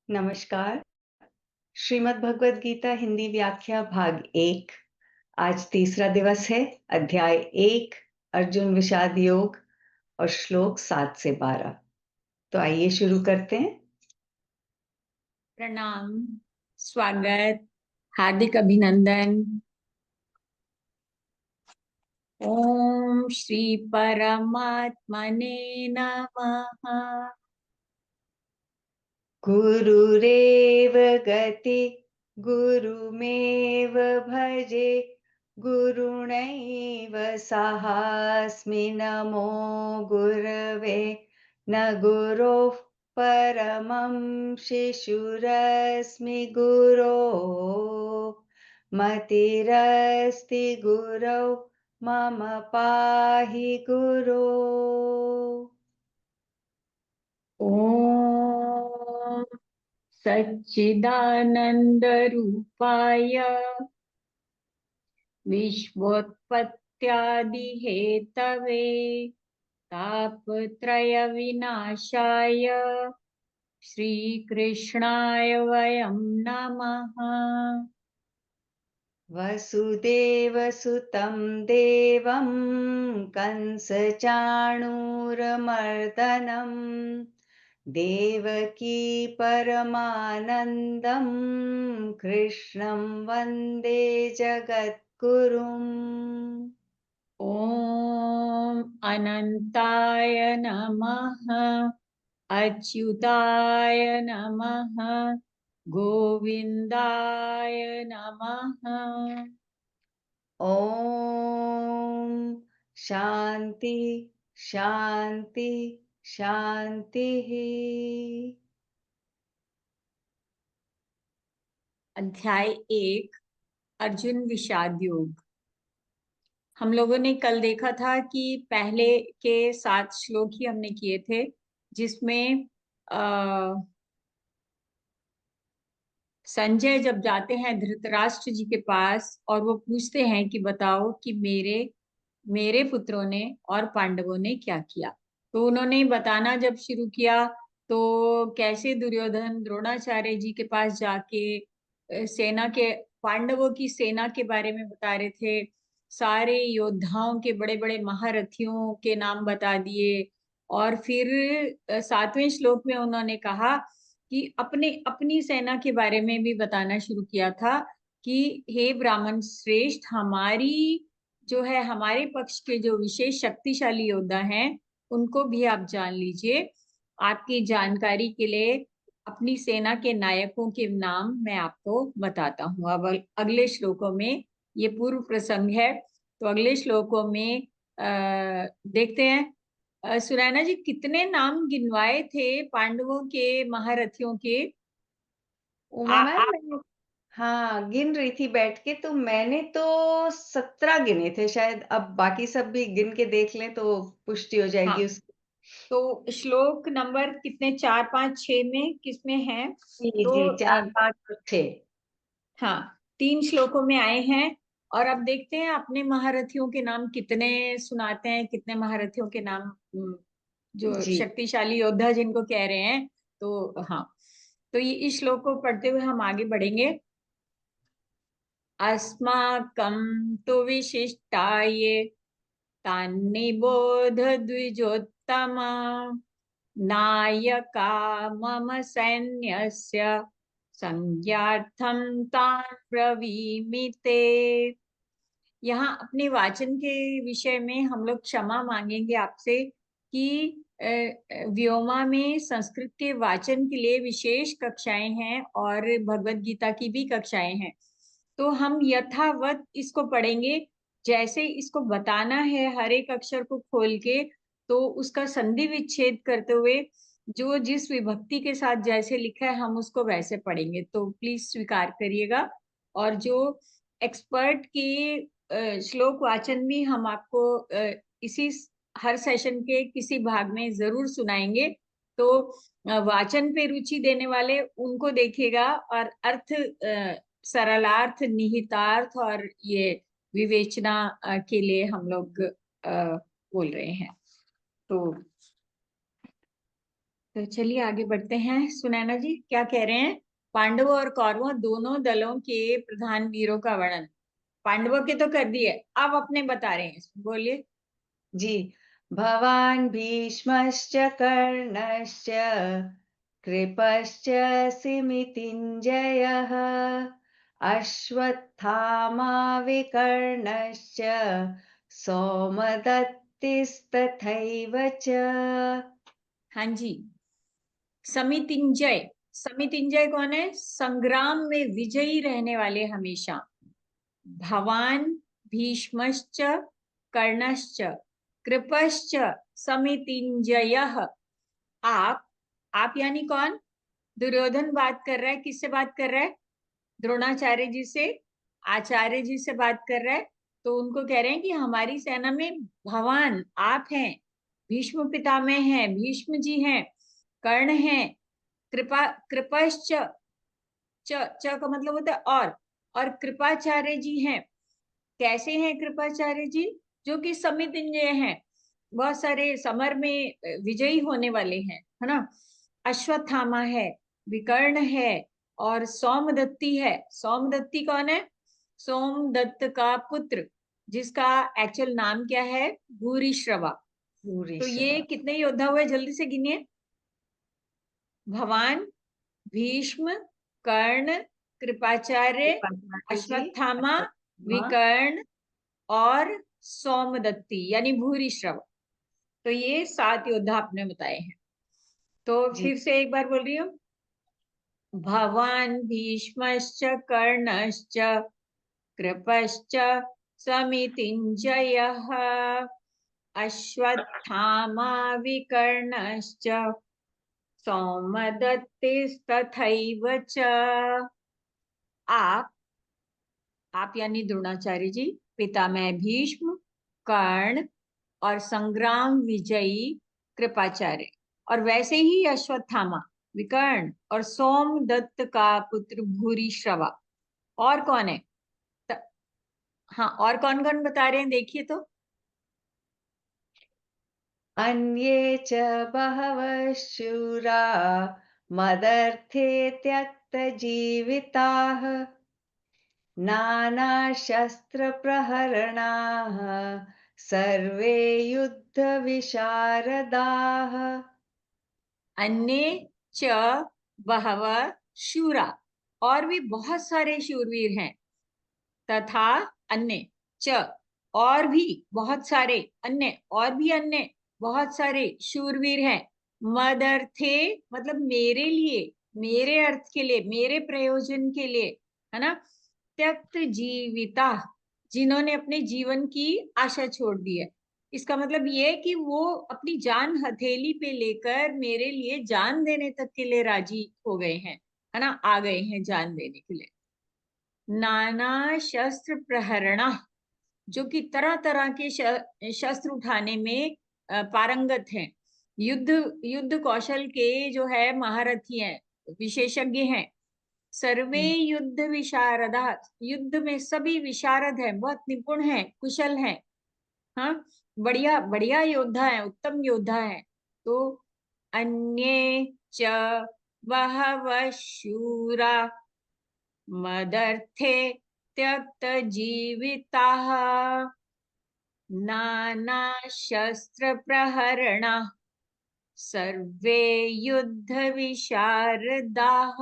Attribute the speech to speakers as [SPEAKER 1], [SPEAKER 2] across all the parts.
[SPEAKER 1] नमस्कार। श्रीमद् भगवद गीता हिंदी व्याख्या भाग 1। आज तीसरा दिवस है। अध्याय 1 अर्जुन विषाद योग और श्लोक 7 से 12। तो आइए शुरू करते हैं।
[SPEAKER 2] प्रणाम, स्वागत, हार्दिक अभिनंदन। ओम श्री परमात्मने नमः।
[SPEAKER 1] गुरुरेव गति गुरुमेव भजे गुरुणैव सहास्मि नमो गुरवे न गुरोः परमं शिशुरस्मि गुरो मतिरस्ति गुरौ मम पाहि गुरो।
[SPEAKER 2] ओम सच्चिदानंद रूपाय विश्वोत्पत्त्यादि हेतवे तापत्रय विनाशाय श्री कृष्णाय वयं नमः।
[SPEAKER 1] वसुदेवसुतं देवं कंसचाणूरमर्दनं देवकी परमानन्दं कृष्णं वन्दे जगद्गुरुम्।
[SPEAKER 2] ओम अनंताय नमः, अच्युताय नमः, गोविंदाय नमः।
[SPEAKER 1] ॐ शान्ति शान्ति शान्तिः।
[SPEAKER 2] अध्याय 1 अर्जुन विषाद योग। हम लोगों ने कल देखा था कि पहले के 7 श्लोक ही हमने किए थे, जिसमें संजय जब जाते हैं धृतराष्ट्र जी के पास और वो पूछते हैं कि बताओ कि मेरे मेरे पुत्रों ने और पांडवों ने क्या किया। तो उन्होंने बताना जब शुरू किया तो कैसे दुर्योधन द्रोणाचार्य जी के पास जाके सेना के पांडवों की सेना के बारे में बता रहे थे। सारे योद्धाओं के बड़े बड़े महारथियों के नाम बता दिए। और फिर 7वें श्लोक में उन्होंने कहा कि अपने अपनी सेना के बारे में भी बताना शुरू किया था कि हे ब्राह्मण श्रेष्ठ, हमारी जो है हमारे पक्ष के जो विशेष शक्तिशाली योद्धा हैं उनको भी आप जान लीजिए। आपकी जानकारी के लिए अपनी सेना के नायकों के नाम मैं आपको बताता हूँ। अब अगले श्लोकों में ये पूर्व प्रसंग है, तो अगले श्लोकों में देखते हैं। सुनैना जी, कितने नाम गिनवाए थे पांडवों के महारथियों के?
[SPEAKER 1] उमा मैम,
[SPEAKER 2] आप
[SPEAKER 1] मैं हाँ, गिन रही थी बैठ के, तो मैंने तो 17 गिने थे शायद। अब बाकी सब भी गिन के देख लें तो पुष्टि हो
[SPEAKER 2] हाँ,
[SPEAKER 1] जाएगी उसकी।
[SPEAKER 2] तो श्लोक नंबर कितने, 4 5 6 में किसमें है?
[SPEAKER 1] जी,
[SPEAKER 2] तो
[SPEAKER 1] जी, 4, 5 और 6।
[SPEAKER 2] हाँ, 3 श्लोकों में आए हैं। और अब देखते हैं अपने महारथियों के नाम कितने सुनाते हैं, कितने महारथियों के नाम जो
[SPEAKER 1] जी,
[SPEAKER 2] शक्तिशाली योद्धा जिनको कह रहे हैं। तो हाँ, तो ये इस श्लोक को पढ़ते हुए हम आगे बढ़ेंगे। अस्माकं तु विशिष्टाये तान्निबोध द्विजोत्तम नायका मम सैन्यस्य संज्ञार्थं तान् ब्रवीमि ते। यहाँ अपने वाचन के विषय में हम लोग क्षमा मांगेंगे आपसे कि व्योमा में संस्कृत के वाचन के लिए विशेष कक्षाएं हैं और भगवत गीता की भी कक्षाएं हैं। तो हम यथावत इसको पढ़ेंगे, जैसे इसको बताना है हर एक अक्षर को खोल के, तो उसका संधि विच्छेद करते हुए जो जिस विभक्ति के साथ जैसे लिखा है हम उसको वैसे पढ़ेंगे। तो प्लीज स्वीकार करिएगा। और जो एक्सपर्ट की श्लोक वाचन भी हम आपको इसी हर सेशन के किसी भाग में जरूर सुनाएंगे। तो वाचन पे रुचि देने वाले उनको देखिएगा, और अर्थ, सरलार्थ, निहितार्थ और ये विवेचना के लिए हम लोग बोल रहे हैं। तो तो चलिए आगे बढ़ते हैं। सुनैना जी क्या कह रहे हैं? पांडवों और कौरवों दोनों दलों के प्रधान वीरों का वर्णन। पांडवों के तो कर दिए, अब अपने बता रहे हैं, बोलिए।
[SPEAKER 1] जी। भवान् भीष्मश्च कर्णश्च कृपश्च सिमितिञ्जयः अश्वत्थामा विकर्णश्च सौमदत्तिस्तथैव च।
[SPEAKER 2] हाँ जी। समितिंजय, समितिंजय कौन है? संग्राम में विजयी रहने वाले हमेशा। भवान भीष्मश्च कर्णश्च कृपश्च समितिंजयः। आप यानी कौन? दुर्योधन बात कर रहा है। किससे बात कर रहा है? द्रोणाचार्य जी से, आचार्य जी से बात कर रहा है। तो उनको कह रहे हैं कि हमारी सेना में भगवान आप हैं, भीष्म पितामह हैं, भीष्म जी हैं, कर्ण हैं, कृपश्च, च का मतलब होता है और कृपाचार्य जी हैं। कैसे हैं कृपाचार्य जी? जो कि समितिंजय हैं, बहुत सारे समर में विजयी होने वाले हैं, है ना। अश्वत्थामा है, विकर्ण है, और सोमदत्ती है। सोमदत्ती कौन है? सोमदत्त का पुत्र, जिसका एक्चुअल नाम क्या है? भूरिश्रवा। तो ये
[SPEAKER 1] भूरिश्रवा।
[SPEAKER 2] कितने योद्धा हुए, जल्दी से गिनिए। भवान, भीष्म, कर्ण, कृपाचार्य,
[SPEAKER 1] कृपाचार्य जी,
[SPEAKER 2] अश्वत्थामा,
[SPEAKER 1] अश्वत्थामा।
[SPEAKER 2] विकर्ण और सोमदत्ती यानी भूरिश्रव। तो ये 7 योद्धा आपने बताए हैं। तो
[SPEAKER 1] जी।
[SPEAKER 2] फिर से एक बार बोल रही हूँ। भवान भीष्मश्च कर्णश्च कृपश्च समितिञ्जयः अश्वत्थामा विकर्णश्च सौमदत्तिस्तथैव च। आप आप यानी द्रोणाचार्य जी, पितामह भीष्म, कर्ण और संग्राम विजयी कृपाचार्य, और वैसे ही अश्वत्थामा, विकर्ण और सोमदत्त का पुत्र भूरिश्रवा। और कौन है? त, हाँ, और कौन कौन बता रहे हैं देखिए तो।
[SPEAKER 1] अन्ये च बहवः शूरा मदर्थे त्यक्तजीविताः नानाशस्त्रप्रहरणाः सर्वे युद्धविशारदाः।
[SPEAKER 2] अन्य च बहव शूरा, और भी बहुत सारे शूरवीर हैं। तथा अन्य च, और भी बहुत सारे अन्य, और भी अन्य बहुत सारे शूरवीर हैं। मद अर्थे मतलब मेरे लिए, मेरे अर्थ के लिए, मेरे प्रयोजन के लिए, है ना। त्यक्त जीविता, जिन्होंने अपने जीवन की आशा छोड़ दी है। इसका मतलब ये है कि वो अपनी जान हथेली पे लेकर मेरे लिए जान देने तक के लिए राजी हो गए हैं, है ना, आ गए हैं जान देने के लिए। नाना शस्त्र प्रहरणा, जो कि तरह तरह के शस्त्र उठाने में पारंगत हैं। युद्ध युद्ध कौशल के जो है महारथी हैं, विशेषज्ञ हैं। सर्वे युद्ध विशारदा, युद्ध में सभी विशारद हैं, बहुत निपुण हैं, कुशल हैं। हाँ, बढ़िया बढ़िया योद्धा है, उत्तम योद्धा है। तो अन्ये च बहवः शूरा मदर्थे त्यक्त जीविताः नाना शस्त्र प्रहरणा सर्वे युद्ध विशारदाः।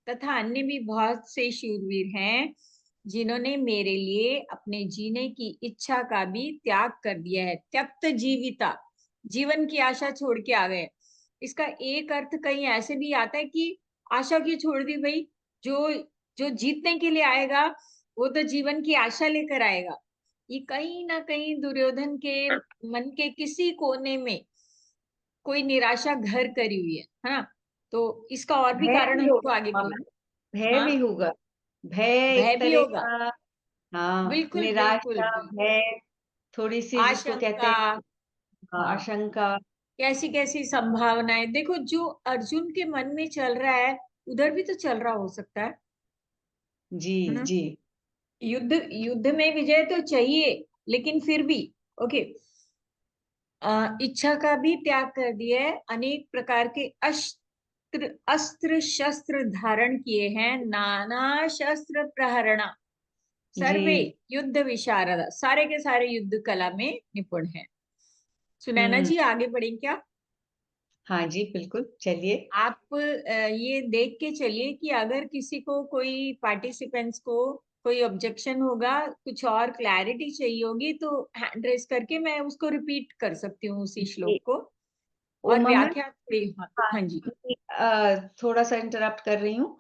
[SPEAKER 2] तथा अन्य भी बहुत से शूरवीर हैं, जिन्होंने मेरे लिए अपने जीने की इच्छा का भी त्याग कर दिया है। त्यक्त जीविता, जीवन की आशा छोड़ के आ गए। इसका एक अर्थ कहीं ऐसे भी आता है कि आशा क्यों छोड़ दी भाई? जो जो जीतने के लिए आएगा, वो तो जीवन की आशा लेकर आएगा। ये कहीं ना कहीं दुर्योधन के मन के किसी कोने में कोई निराशा घर करी हुई है ना। तो इसका और भी
[SPEAKER 1] भय
[SPEAKER 2] कारण
[SPEAKER 1] भी
[SPEAKER 2] हमको आगे
[SPEAKER 1] होगा
[SPEAKER 2] मिले।
[SPEAKER 1] मैम, भय
[SPEAKER 2] हाँ,
[SPEAKER 1] भी होगा। भय
[SPEAKER 2] भय
[SPEAKER 1] एक
[SPEAKER 2] भी
[SPEAKER 1] तरह
[SPEAKER 2] होगा।
[SPEAKER 1] का। हाँ,
[SPEAKER 2] बिल्कुल बिल्कुल
[SPEAKER 1] निराशा,
[SPEAKER 2] बिल्कुल।
[SPEAKER 1] भय, थोड़ी सी जिसको कहते
[SPEAKER 2] आशंका,
[SPEAKER 1] हैं
[SPEAKER 2] हाँ,
[SPEAKER 1] आशंका।
[SPEAKER 2] कैसी कैसी संभावनाएं, देखो जो अर्जुन के मन में चल रहा है उधर भी तो चल रहा हो सकता
[SPEAKER 1] जी
[SPEAKER 2] है ना।
[SPEAKER 1] जी।
[SPEAKER 2] युद्ध युद्ध में विजय तो चाहिए, लेकिन फिर भी ओके। इच्छा का भी त्याग कर दिया है, अनेक प्रकार के अस्त्र शस्त्र धारण किए हैं, नाना शस्त्र प्रहरणा, सर्वे
[SPEAKER 1] जी।
[SPEAKER 2] युद्ध विशारद, सारे के सारे युद्ध कला में निपुण हैं। सुनैना
[SPEAKER 1] हम्म।
[SPEAKER 2] जी आगे बढ़ें क्या?
[SPEAKER 1] हाँ जी, बिल्कुल, चलिए।
[SPEAKER 2] आप ये देख के चलिए कि अगर किसी को, कोई पार्टिसिपेंट्स को कोई ऑब्जेक्शन होगा, कुछ और क्लैरिटी चाहिए होगी, तो हैंड रेस करके मैं उसको रिपीट कर सकती हूँ उसी
[SPEAKER 1] जी,
[SPEAKER 2] श्लोक को, और
[SPEAKER 1] उमा मैम।
[SPEAKER 2] व्याख्या थोड़ी। हाँ,
[SPEAKER 1] हाँ,
[SPEAKER 2] हाँ जी।
[SPEAKER 1] थोड़ा सा इंटरप्ट कर रही हूँ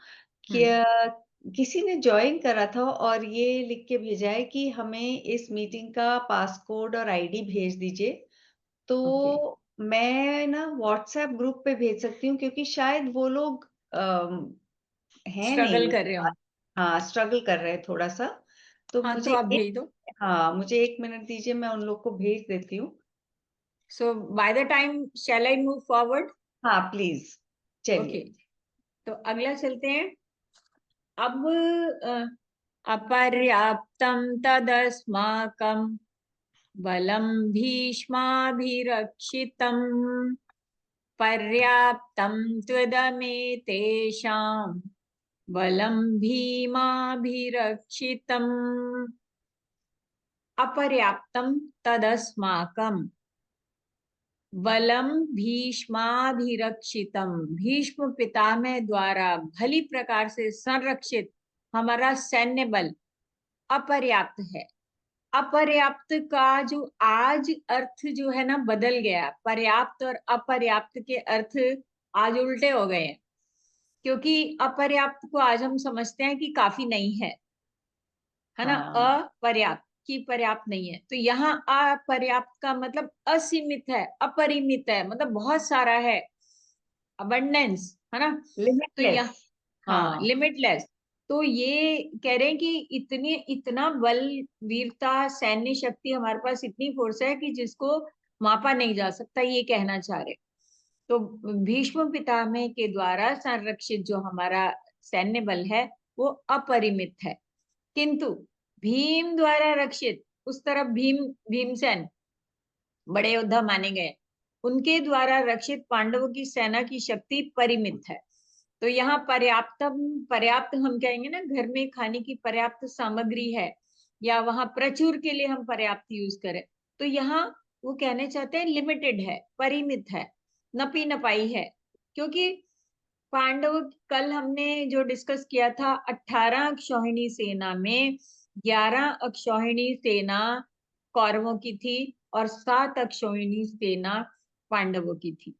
[SPEAKER 1] कि
[SPEAKER 2] हम्म।
[SPEAKER 1] किसी ने जॉइन करा था और ये लिख के भेजा है कि हमें इस मीटिंग का पासकोड और आईडी भेज दीजिए।
[SPEAKER 2] ओके।
[SPEAKER 1] तो मैं ना व्हाट्सएप ग्रुप पे भेज सकती हूँ क्योंकि शायद वो लोग हैं
[SPEAKER 2] स्ट्रगल
[SPEAKER 1] नहीं।
[SPEAKER 2] कर रहे हो?
[SPEAKER 1] हाँ, स्ट्रगल कर रहे हैं थोड़ा-सा। तो
[SPEAKER 2] हाँ, तो
[SPEAKER 1] मुझे
[SPEAKER 2] आप
[SPEAKER 1] एक
[SPEAKER 2] भेज दो।
[SPEAKER 1] हाँ, मुझे 1 मिनट दीजिए, मैं उन लोग को भेज देती हूँ।
[SPEAKER 2] So by the time shall I move forward?
[SPEAKER 1] हाँ, प्लीज़,
[SPEAKER 2] ओके,
[SPEAKER 1] चलिए।
[SPEAKER 2] तो अगला चलते हैं। अब अपर्याप्तम तदस्माकं बलं भीष्माभिरक्षितम्, पर्याप्तं त्वदमेतेषां बलं भीमाभिरक्षितम्। अपर्याप्तं तदस्माकं बलम भीष्माभिरक्षितम, भीष्म पितामह द्वारा भली प्रकार से संरक्षित हमारा सैन्य बल अपर्याप्त है। अपर्याप्त का जो आज अर्थ जो है ना बदल गया, पर्याप्त और अपर्याप्त के अर्थ आज उल्टे हो गए हैं, क्योंकि अपर्याप्त को आज हम समझते हैं कि काफी नहीं है ना,
[SPEAKER 1] हाँ,
[SPEAKER 2] अपर्याप्त की पर्याप्त नहीं है, तो यहाँ अपर्याप्त का मतलब असीमित है, अपरिमित है, मतलब बहुत सारा है, अबंडेंस, है ना। तो
[SPEAKER 1] लिमिटलेस।
[SPEAKER 2] यहाँ, हाँ,
[SPEAKER 1] हाँ,
[SPEAKER 2] लिमिटलेस। तो ये कह रहे हैं कि इतने इतना बल, वीरता, सैन्य शक्ति हमारे पास इतनी फोर्स है कि जिसको मापा नहीं जा सकता, ये कहना चाह रहे। तो भीष्म पितामह के द्वारा संरक्षित जो हमारा सैन्य बल है वो अपरिमित है, किंतु भीम द्वारा रक्षित, उस तरफ भीमसेन बड़े योद्धा माने गए, उनके द्वारा रक्षित पांडवों की सेना की शक्ति परिमित है। तो यहाँ पर्याप्तम, पर्याप्त हम कहेंगे ना, घर में खाने की पर्याप्त सामग्री है, या वहां प्रचुर के लिए हम पर्याप्त यूज करें, तो यहाँ वो कहने चाहते हैं लिमिटेड है, परिमित है, नपी नपाई है। क्योंकि पांडव, कल हमने जो डिस्कस किया था, 18 अक्षौहिणी सेना में 11 अक्षौहिणी सेना कौरवों की थी और 7 अक्षौहिणी सेना पांडवों की थी।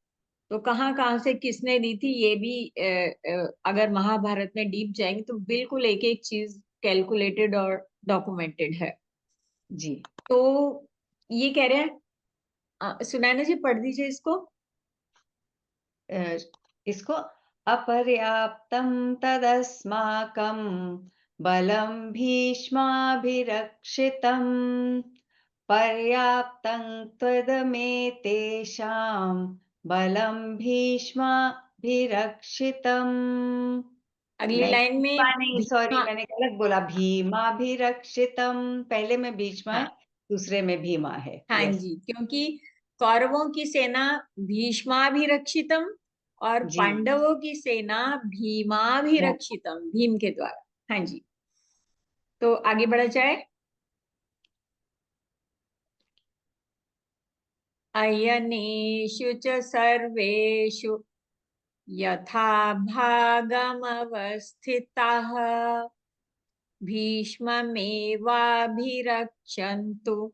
[SPEAKER 2] तो कहाँ कहाँ से किसने दी थी ये भी अगर महाभारत में डीप जाएंगे तो बिल्कुल एक एक चीज कैलकुलेटेड और डॉक्यूमेंटेड है।
[SPEAKER 1] जी।
[SPEAKER 2] तो ये कह रहे हैं, सुनैना जी पढ़ दीजिए इसको।
[SPEAKER 1] अ, इसको अपर्याप्तं तदस्माकं बलं भीष्माभिरक्षितं, पर्याप्तं त्वदमेतेषां बलं भीष्माभिरक्षितम्।
[SPEAKER 2] अगली
[SPEAKER 1] नहीं,
[SPEAKER 2] लाइन
[SPEAKER 1] भीष्मा
[SPEAKER 2] में
[SPEAKER 1] नहीं, सॉरी,
[SPEAKER 2] भीष्मा,
[SPEAKER 1] मैंने गलत बोला, भीमाभिरक्षितम्। पहले में भीष्मा है,
[SPEAKER 2] हाँ,
[SPEAKER 1] दूसरे में भीमा है।
[SPEAKER 2] हाँ
[SPEAKER 1] यस।
[SPEAKER 2] जी, क्योंकि कौरवों की सेना भीष्माभिरक्षितम और
[SPEAKER 1] जी।
[SPEAKER 2] पांडवों की सेना भीमाभिरक्षितम, भीम के द्वारा। हाँ जी, तो आगे बढ़ा जाए। अयनेषु च सर्वेषु यथा भागमवस्थिताः भीष्ममेवाभिरक्षन्तु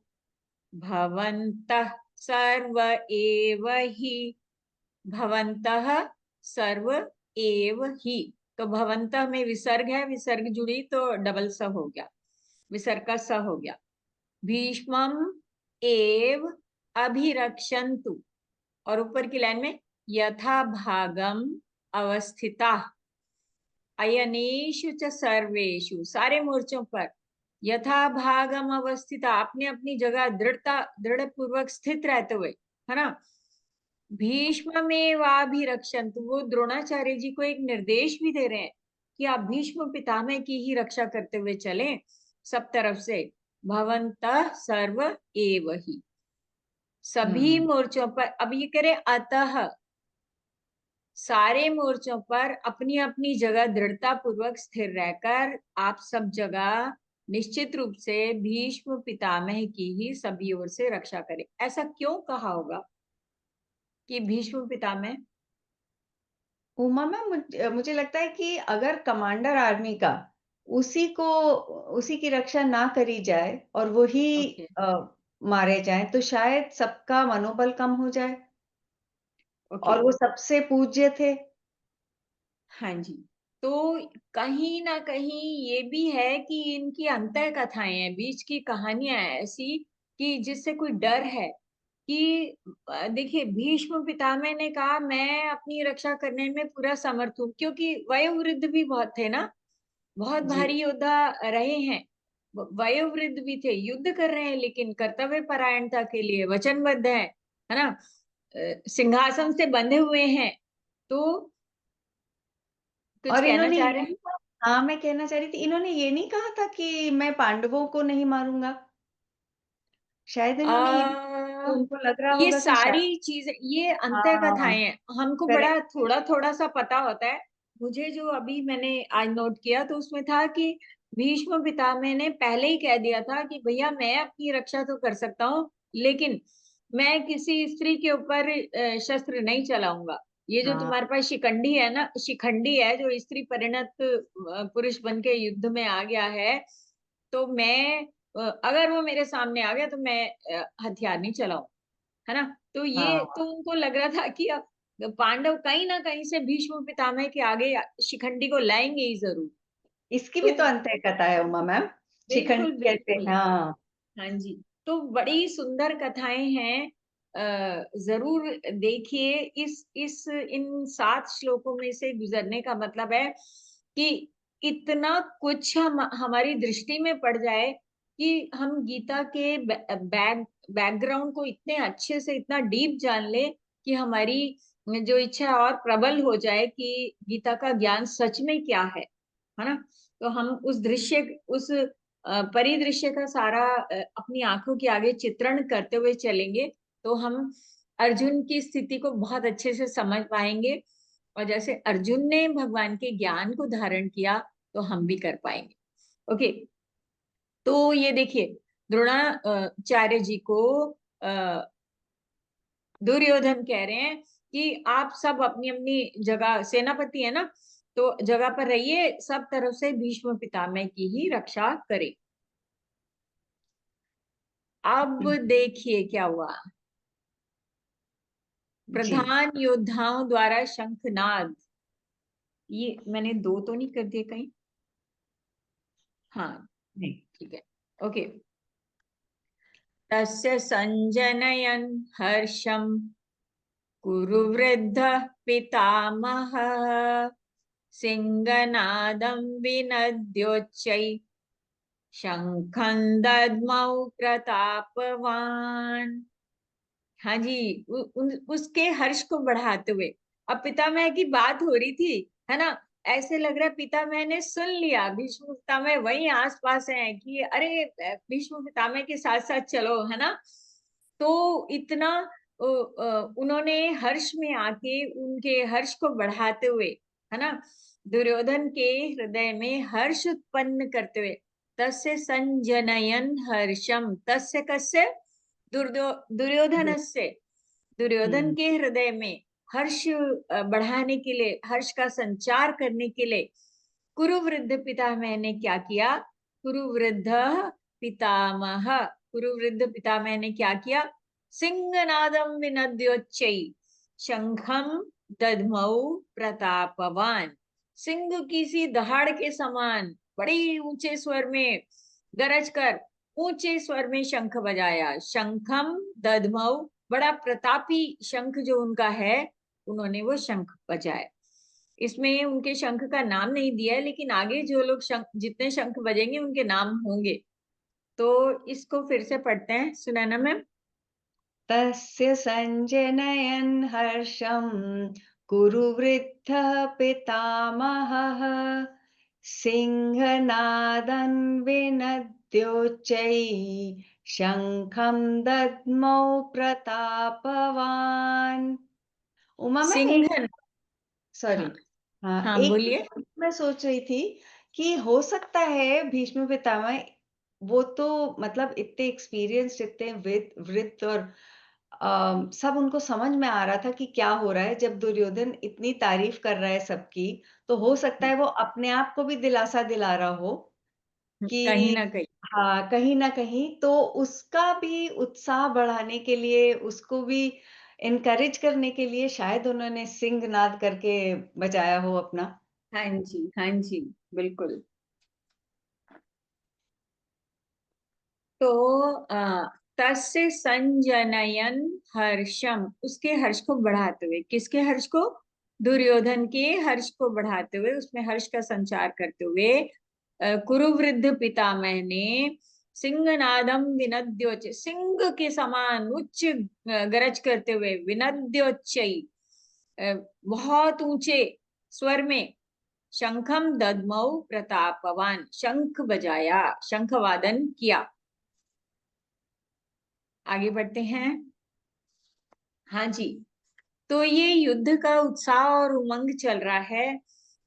[SPEAKER 2] भवन्तः सर्व एव हि, भवन्तः सर्व एव ही। तो भवन्तः में विसर्ग है, विसर्ग जुड़ी तो डबल स हो गया, विसर्ग का स हो गया। भीष्मम एव अभिरक्षन्तु, और ऊपर की लाइन में यथा भागम अवस्थिता, अयनेषु च सर्वेषु, सारे मोर्चों पर, यथा भागम अवस्थिता, अपने अपनी जगह दृढ़ता, दृढ़ पूर्वक स्थित रहते हुए, है ना। भीष्म में वाभिरक्षण, तो वो द्रोणाचार्य जी को एक निर्देश भी दे रहे हैं कि आप भीष्म पितामह की ही रक्षा करते हुए चलें सब तरफ से। भवंतः सर्व एव ही, सभी
[SPEAKER 1] हुँ।
[SPEAKER 2] मोर्चों पर, अब ये कह रहे अतः, सारे मोर्चों पर अपनी-अपनी जगह दृढ़ता पूर्वक स्थिर रहकर आप सब जगह निश्चित रूप से भीष्म पितामह की ही सभी ओर से रक्षा करें। ऐसा क्यों कहा होगा कि भीष्म पितामह?
[SPEAKER 1] उमा मैम मुझे लगता है कि अगर कमांडर आर्मी का उसी को उसी की रक्षा ना करी जाए और वो ही
[SPEAKER 2] ओके,
[SPEAKER 1] मारे जाएँ तो शायद सबका मनोबल कम हो जाए
[SPEAKER 2] ओके।
[SPEAKER 1] और वो सबसे पूज्य थे।
[SPEAKER 2] हाँ जी। तो कहीं न कहीं ये भी है कि इनकी अंतः कथाएँ हैं, बीच की कहानियाँ हैं ऐसी कि जिससे कोई डर है कि देखिए भीष्म पितामह ने कहा मैं अपनी रक्षा करने में पूरा समर्थ हूँ, क्योंकि वयोवृद्ध भी बहुत थे ना, बहुत
[SPEAKER 1] जी।
[SPEAKER 2] भारी योद्धा रहे हैं। वयोवृद्ध भी थे, युद्ध कर रहे हैं लेकिन कर्तव्य परायणता के लिए वचनबद्ध हैं, है ना? सिंहासन से बंधे हुए हैं। तो कुछ
[SPEAKER 1] और
[SPEAKER 2] कहना
[SPEAKER 1] इन्होंने
[SPEAKER 2] चाह
[SPEAKER 1] ये
[SPEAKER 2] रहे हैं?
[SPEAKER 1] नहीं कहा। हाँ, मैं कहना चाह रही थी इन्होंने ये नहीं कहा था कि मैं पांडवों को नहीं मारूँगा? शायद इन्होंने ये भी तो
[SPEAKER 2] अ,
[SPEAKER 1] उनको लग रहा
[SPEAKER 2] ये
[SPEAKER 1] होगा कि
[SPEAKER 2] सारी चीज़ें, ये अंतः
[SPEAKER 1] हाँ,
[SPEAKER 2] कथाएँ हैं। हमको बड़ा
[SPEAKER 1] करेक्ट।
[SPEAKER 2] थोड़ा-थोड़ा सा पता होता है। मुझे जो अभी मैंने आज नोट किया तो उसमें था कि भीष्म पितामह ने पहले ही कह दिया था कि भैया मैं अपनी रक्षा तो कर सकता हूँ, लेकिन मैं किसी स्त्री के ऊपर शस्त्र नहीं चलाऊँगा। ये जो
[SPEAKER 1] हाँ,
[SPEAKER 2] तुम्हारे पास शिखंडी है ना, शिखंडी है जो स्त्री परिणत पुरुष बन के युद्ध में आ गया है, तो मैं अगर वो मेरे सामने आ गया तो मैं हथियार नहीं चलाऊँ, है ना? तो ये
[SPEAKER 1] हाँ।
[SPEAKER 2] तो उनको लग रहा था कि अब पांडव कहीं न कहीं से भीष्म पितामह के आगे शिखंडी को लाएँगे ही ज़रूर।
[SPEAKER 1] इसकी भी
[SPEAKER 2] तो
[SPEAKER 1] तो अंतः कथा है उमा मैम।
[SPEAKER 2] बिल्कुल,
[SPEAKER 1] शिखंडी कैसे
[SPEAKER 2] बिल्कुल।
[SPEAKER 1] हाँ,
[SPEAKER 2] हाँ जी, तो बड़ी सुंदर कथाएँ हैं। ज़रूर देखिए, इस इन 7 श्लोकों में से गुज़रने का मतलब है कि इतना कुछ हमारी दृष्टि में पड़ जाए कि हम गीता के बैकग्राउंड को इतने अच्छे से, इतना डीप जान लें कि हमारी जो इच्छा और प्रबल हो जाए कि गीता का ज्ञान सच में क्या है ना? तो हम उस दृश्य, उस परिदृश्य का सारा अपनी आँखों के आगे चित्रण करते हुए चलेंगे, तो हम अर्जुन की स्थिति को बहुत अच्छे से समझ पाएँगे और जैसे अर्जुन ने भगवान के ज्ञान को धारण किया, तो हम भी कर पाएँगे। ओके, तो ये देखिए चार्य जी को अ, दुर्योधन कह रहे हैं कि आप सब अपनी-अपनी जगह, सेनापति है ना, तो जगह पर रहिए, सब तरफ से भीष्म पितामह की ही रक्षा करें। अब
[SPEAKER 1] हुँ,
[SPEAKER 2] देखिए क्या हुआ।
[SPEAKER 1] जी,
[SPEAKER 2] प्रधान योद्धाओं द्वारा शंखनाद, ये मैंने 2 तो नहीं कर दिए कहीं? हाँ,
[SPEAKER 1] नहीं,
[SPEAKER 2] ठीक है। ओके। तस्य संजनयन् हर्षं कुरु वृद्धः पितामहः सिंहनादं विनद्योच्चैः शंखं दद्मौ प्रतापवान्। हाँ जी, उ उन उसके हर्ष को बढ़ाते हुए। अब पितामह की बात हो रही थी, है ना? ऐसे लग रहा है पितामह ने सुन लिया, भीष्म पितामह वहीं आस-पास हैं कि अरे भीष्म पितामह के साथ-साथ चलो, है ना? तो इतना उन्होंने हर्ष में आके उनके हर्ष को बढ़ाते हुए, है ना? दुर्योधन के हृदय में हर्ष उत्पन्न करते हुए, तस्य संजनयन् हर्षम्, तस्य कस्य?
[SPEAKER 1] दु
[SPEAKER 2] दुर्योधनस्य, दुर्योधन
[SPEAKER 1] हुँ,
[SPEAKER 2] के हृदय में हर्ष बढ़ाने के लिए, हर्ष का संचार करने के लिए कुरुवृद्ध पितामह ने क्या किया? कुरुवृद्धः पितामह, कुरुवृद्ध पितामह ने क्या किया? सिंहनादं विनद्योच्चैः शंखं दद्मौ प्रतापवान। सिंह की सी दहाड़ के समान बड़ी ऊंचे स्वर में गरज कर ऊंचे स्वर में शंख बजाया। शंखम दद्मौ, बड़ा प्रतापी शंख जो उनका है, उन्होंने वो शंख बजाया। इसमें उनके शंख का नाम नहीं दिया है, लेकिन आगे जो लोग शंख, जितने शंख बजेंगे उनके नाम होंगे। तो इसको फिर से पढ़ते हैं, सुनैना मैम।
[SPEAKER 1] तस्य सञ्जनयन् हर्षं कुरु वृद्धः पितामहः सिंहनादं विनद्योच्चैः शंखम दद्मौ प्रतापवान। उमा मैम एक,
[SPEAKER 2] सिंघन।
[SPEAKER 1] सॉरी,
[SPEAKER 2] हाँ
[SPEAKER 1] हाँ,
[SPEAKER 2] हाँ,
[SPEAKER 1] एक
[SPEAKER 2] बोलिए।
[SPEAKER 1] मैं सोच रही थी कि हो सकता है भीष्म पितामह वो तो मतलब इतने एक्सपीरियंस्ड, इतने वृद्ध और सब उनको समझ में आ रहा था कि क्या हो रहा है। जब दुर्योधन इतनी तारीफ कर रहा है सबकी, तो हो सकता है वो अपने आप को भी दिलासा दिला रहा हो
[SPEAKER 2] कहीं
[SPEAKER 1] कि
[SPEAKER 2] ना कहीं।
[SPEAKER 1] हाँ, कहीं न कहीं तो उसका भी उत्साह बढ़ाने के लिए, उसको भी एनकरेज करने के लिए शायद उन्होंने सिंहनाद करके बजाया हो अपना।
[SPEAKER 2] हाँ जी, हाँ जी, बिल्कुल। तो तस्य संजनयन हर्षम, उसके हर्ष को बढ़ाते हुए, किसके हर्ष को? दुर्योधन के हर्ष को बढ़ाते हुए, उसमें हर्ष का संचार करते हुए कुरुवृद्ध पितामह ने सिंहनादम विनद्योच, सिंह के समान उच्च गरज करते हुए, विनद्योच्चई, बहुत ऊंचे स्वर में, शंखम दद्मौ प्रतापवान, शंख बजाया, शंख वादन किया। आगे बढ़ते हैं। हाँ जी। तो ये युद्ध का उत्साह और उमंग चल रहा है।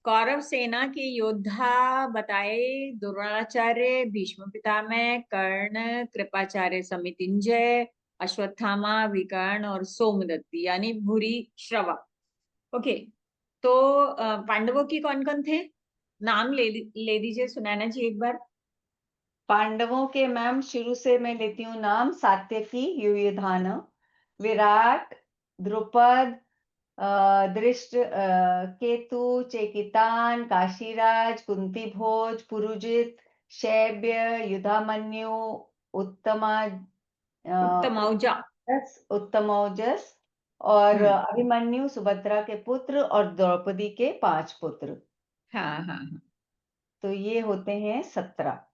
[SPEAKER 2] कौरव सेना के योद्धा बताए द्रोणाचार्य, भीष्म पितामह, कर्ण, कृपाचार्य, समितिंजय, अश्वत्थामा, विकर्ण और सोमदत्ती यानी भूरी श्रवा। ओके। तो पांडवों की कौन कौन थे? नाम ले दीजिए सुनैना जी एक बार।
[SPEAKER 1] पांडवों के मैम शुरू से मैं लेती हूँ नाम: सात्यकी, युयुधान, विराट, द्रुपद, दृष्ट, केतु, चेकितान, काशीराज, कुंती भोज, पुरुजित, शैब्य, युधामन्यु, उत्तमा,
[SPEAKER 2] उत्तम औजा।
[SPEAKER 1] उत्तमौजस और
[SPEAKER 2] हम्म।
[SPEAKER 1] अभिमन्यु, सुभद्रा के पुत्र और द्रौपदी के 5 पुत्र।
[SPEAKER 2] हाँ हाँ हाँ।
[SPEAKER 1] तो ये होते हैं 17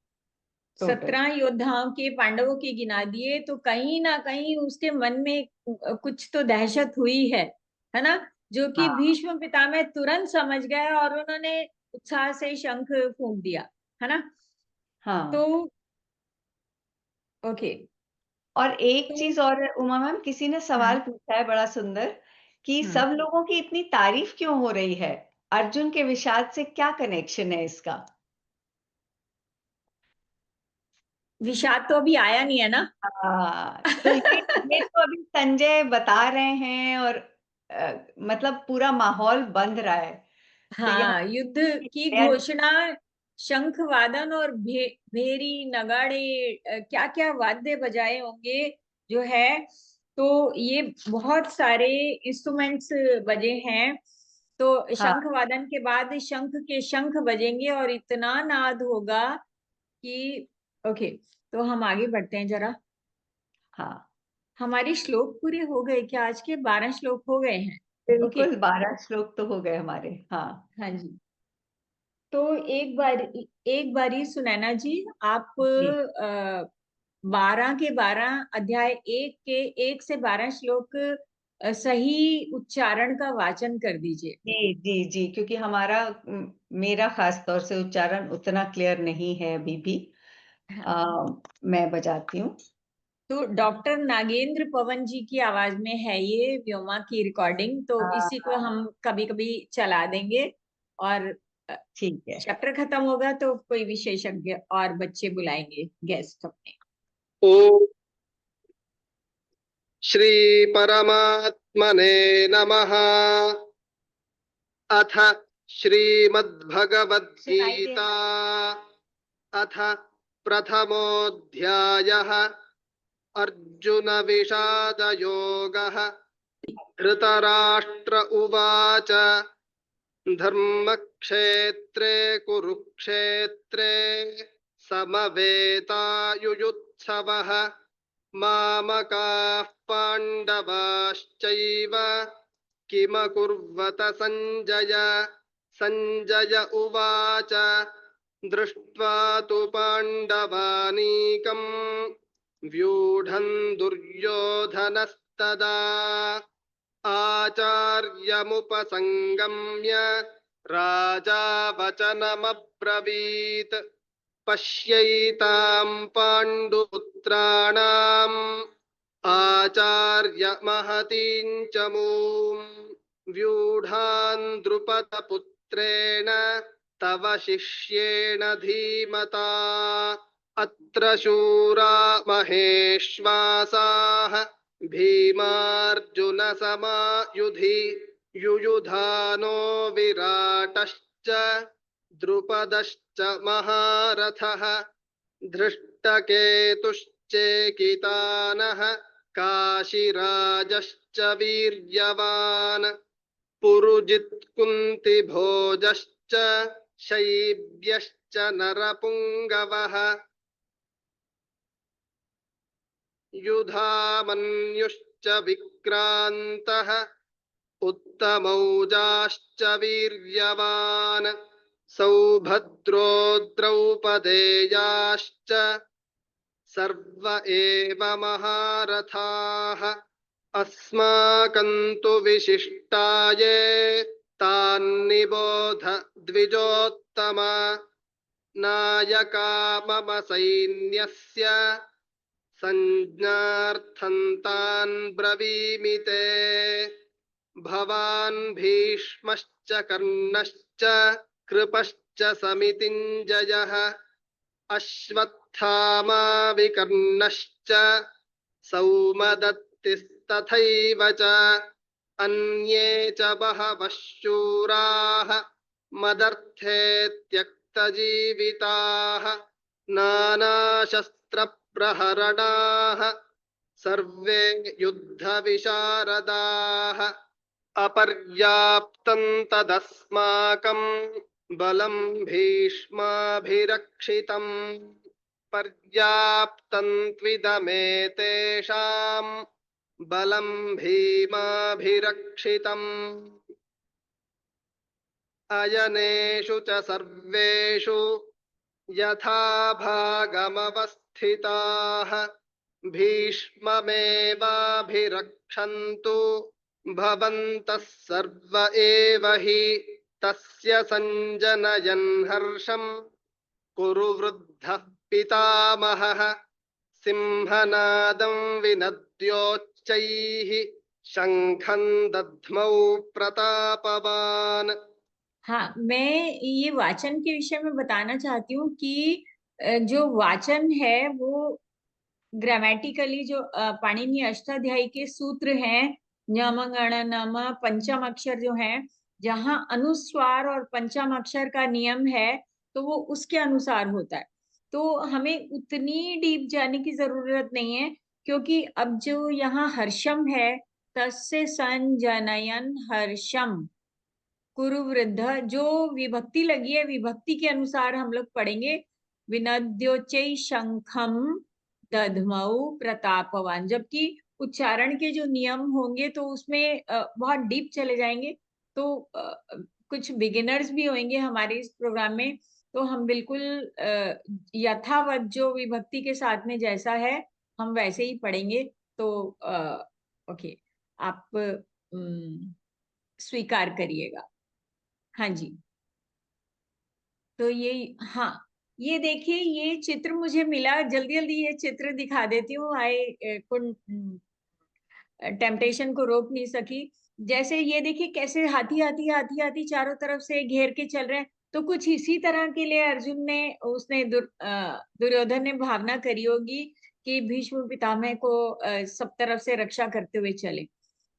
[SPEAKER 1] टोटल।
[SPEAKER 2] 17 योद्धाओं के पांडवों के गिना दिए, तो कहीं ना कहीं उसके मन में कुछ तो दहशत हुई है ना? जो कि
[SPEAKER 1] हाँ
[SPEAKER 2] भीष्म पितामह तुरंत समझ गए और उन्होंने उत्साह से शंख फूंक दिया, है ना? तो
[SPEAKER 1] हाँ।
[SPEAKER 2] ओके।
[SPEAKER 1] और एक
[SPEAKER 2] तो
[SPEAKER 1] चीज और है, उमा मैम, किसी ने
[SPEAKER 2] हम्म
[SPEAKER 1] सवाल पूछा है बड़ा सुंदर कि
[SPEAKER 2] हम्म
[SPEAKER 1] सब लोगों की इतनी तारीफ क्यों हो रही है, अर्जुन के विषाद से क्या कनेक्शन है इसका?
[SPEAKER 2] विषाद तो अभी आया नहीं है ना।
[SPEAKER 1] तो ये तो अभी संजय बता रहे हैं और मतलब पूरा माहौल बंध रहा है। तो यहाँ
[SPEAKER 2] हाँ, युद्ध की
[SPEAKER 1] नया,
[SPEAKER 2] घोषणा, शंख वादन और भेरी नगाड़े, क्या क्या वाद्य बजाए होंगे जो है। तो ये बहुत सारे इंस्ट्रूमेंट्स बजे हैं। तो
[SPEAKER 1] हाँ
[SPEAKER 2] शंख वादन के बाद शंख के शंख बजेंगे और इतना नाद होगा कि ओके। तो हम आगे बढ़ते हैं जरा।
[SPEAKER 1] हाँ,
[SPEAKER 2] हमारे श्लोक पूरे हो गए क्या? आज के 12 श्लोक हो गए हैं। ओके।
[SPEAKER 1] बिल्कुल 12 श्लोक तो हो गए हमारे। हाँ
[SPEAKER 2] हाँ जी। तो एक बारी सुनैना जी, आप
[SPEAKER 1] जी
[SPEAKER 2] 12 के 12 अध्याय 1 के 1 से 12 श्लोक सही उच्चारण का वाचन कर दीजिए।
[SPEAKER 1] जी जी जी, क्योंकि हमारा मेरा खास तौर से उच्चारण उतना क्लियर नहीं है अभी भी।
[SPEAKER 2] हाँ।
[SPEAKER 1] आ, मैं बजाती हूँ।
[SPEAKER 2] तो डॉक्टर नागेंद्र पवन जी की आवाज में है ये व्योमा की रिकॉर्डिंग, तो इसी को हम कभी कभी चला देंगे। और
[SPEAKER 1] ठीक है।
[SPEAKER 2] चैप्टर खत्म होगा तो कोई विशेषज्ञ और बच्चे बुलाएंगे गेस्ट अपने।
[SPEAKER 3] ओम श्री परमात्मने नमः। अथ
[SPEAKER 1] सुनाई दे
[SPEAKER 3] श्रीमद्भगवद्गीता अथ प्रथमोऽध्यायः अर्जुन विषादयोगः। धृतराष्ट्र उवाच धर्मक्षेत्रे कुरुक्षेत्रे समवेतायुयुत्सवः मामकाः पाण्डवाश्चैव किमकुर्वत सञ्जय। सञ्जय उवाच दृष्ट्वा तु पाण्डवानीकम् व्यूढम् दुर्योधनस्तदा आचार्यमुपसङ्गम्य राजा वचनमब्रवीत्। पश्यैतां पाण्डुपुत्राणाम् आचार्य महतीं च मूं व्यूढान् द्रुपदपुत्रेण तव शिष्येण धीमता अत्र शूरा महेश्वासाः भीमार्जुनसमायुधि युयुधानो विराटश्च द्रुपदश्च महारथः धृष्टकेतुश्चेकितानः काशीराजश्च वीर्यवान् पुरुजित्कुन्तिभोजश्च शैब्यश्च नरपुङ्गवः युधामन्युश्च विक्रान्तः उत्तमौजाश्च वीर्यवान् सौभद्रो द्रौपदेयाश्च सर्व एव महारथाः अस्माकं तु विशिष्टाये तान्निबोध द्विजोत्तम नायका मम सैन्यस्य संज्ञार्थं तान् ब्रवीमि ते भवान् भीष्मश्च कर्णश्च कृपश्च समितिञ्जयः अश्वत्थामा विकर्णश्च सौमदत्तिस्तथैव च अन्ये च बहवः शूराः मदर्थे त्यक्तजीविताः नानाशस्त्रप्रहरणाः सर्वे युद्धविशारदाः अपर्याप्तं तदस्माकं बलं भीष्माभिरक्षितं पर्याप्तं त्विदमेतेषां बलं भीमाभिरक्षितम् अयनेषु च सर्वेषु यथा भागमवस्थिताः भीष्ममेवाभिरक्षन्तु भवन्तः सर्व एव हि तस्य सञ्जनयन् हर्षं कुरु वृद्धः पितामहः सिंहनादं विनद्योच्चैः शंखं दध्मौ प्रतापवान्।
[SPEAKER 2] हाँ, मैं ये वाचन के विषय में बताना चाहती हूँ कि जो वाचन है वो ग्रामेटिकली जो पाणिनि अष्टाध्यायी के सूत्र हैं, ञम गण नम पंचम अक्षर जो हैं, जहाँ अनुस्वार और पंचम अक्षर का नियम है तो वो उसके अनुसार होता है। तो हमें उतनी डीप जाने की जरूरत नहीं है, क्योंकि अब जो यहाँ हर्षम है, तस्य संजनयन हर्षम कुरु वृद्ध, जो विभक्ति लगी है विभक्ति के अनुसार हम लोग पढ़ेंगे। विनद्योचै शंखम दधमऊ प्रतापवान, जबकि उच्चारण के जो नियम होंगे तो उसमें बहुत डीप चले जाएंगे। तो कुछ बिगिनर्स भी होंगे हमारे इस प्रोग्राम में, तो हम बिल्कुल यथावत जो विभक्ति के साथ में जैसा है हम वैसे ही पढ़ेंगे। तो ओके, आप स्वीकार करिएगा। हाँ जी, तो ये, हाँ, ये देखिए, ये चित्र मुझे मिला, जल्दी जल्दी ये चित्र दिखा देती हूँ। टेम्पटेशन को रोक नहीं सकी। जैसे ये देखिए कैसे हाथी हाथी हाथी हाथी चारों तरफ से घेर के चल रहे हैं। तो कुछ इसी तरह के लिए अर्जुन ने, उसने दुर्योधन ने भावना करी होगी कि भीष्म पितामह को सब तरफ से रक्षा करते हुए चले।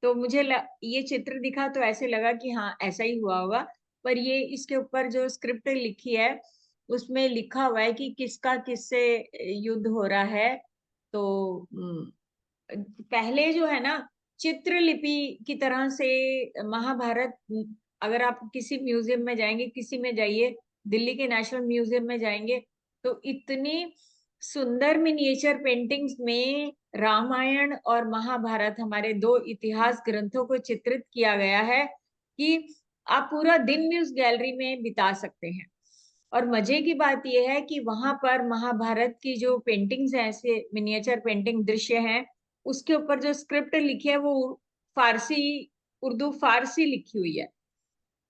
[SPEAKER 2] तो मुझे ये चित्र दिखा तो ऐसे लगा कि हाँ ऐसा ही हुआ होगा। पर ये इसके ऊपर जो स्क्रिप्ट लिखी है उसमें लिखा हुआ है कि किसका किससे युद्ध हो रहा है। तो पहले जो है ना, चित्रलिपि की तरह से महाभारत, अगर आप किसी म्यूजियम में जाएंगे, किसी में जाइए, दिल्ली के नेशनल म्यूजियम में जाएंगे, तो इतनी सुंदर मिनिएचर पेंटिंग्स में रामायण और महाभारत, हमारे दो इतिहास ग्रंथों को चित्रित किया गया है कि आप पूरा दिन भी उस गैलरी में बिता सकते हैं। और मजे की बात यह है कि वहां पर महाभारत की जो पेंटिंग्स हैं, ऐसे मिनिएचर पेंटिंग दृश्य हैं, उसके ऊपर जो स्क्रिप्ट लिखी है वो फारसी, उर्दू फारसी लिखी हुई है।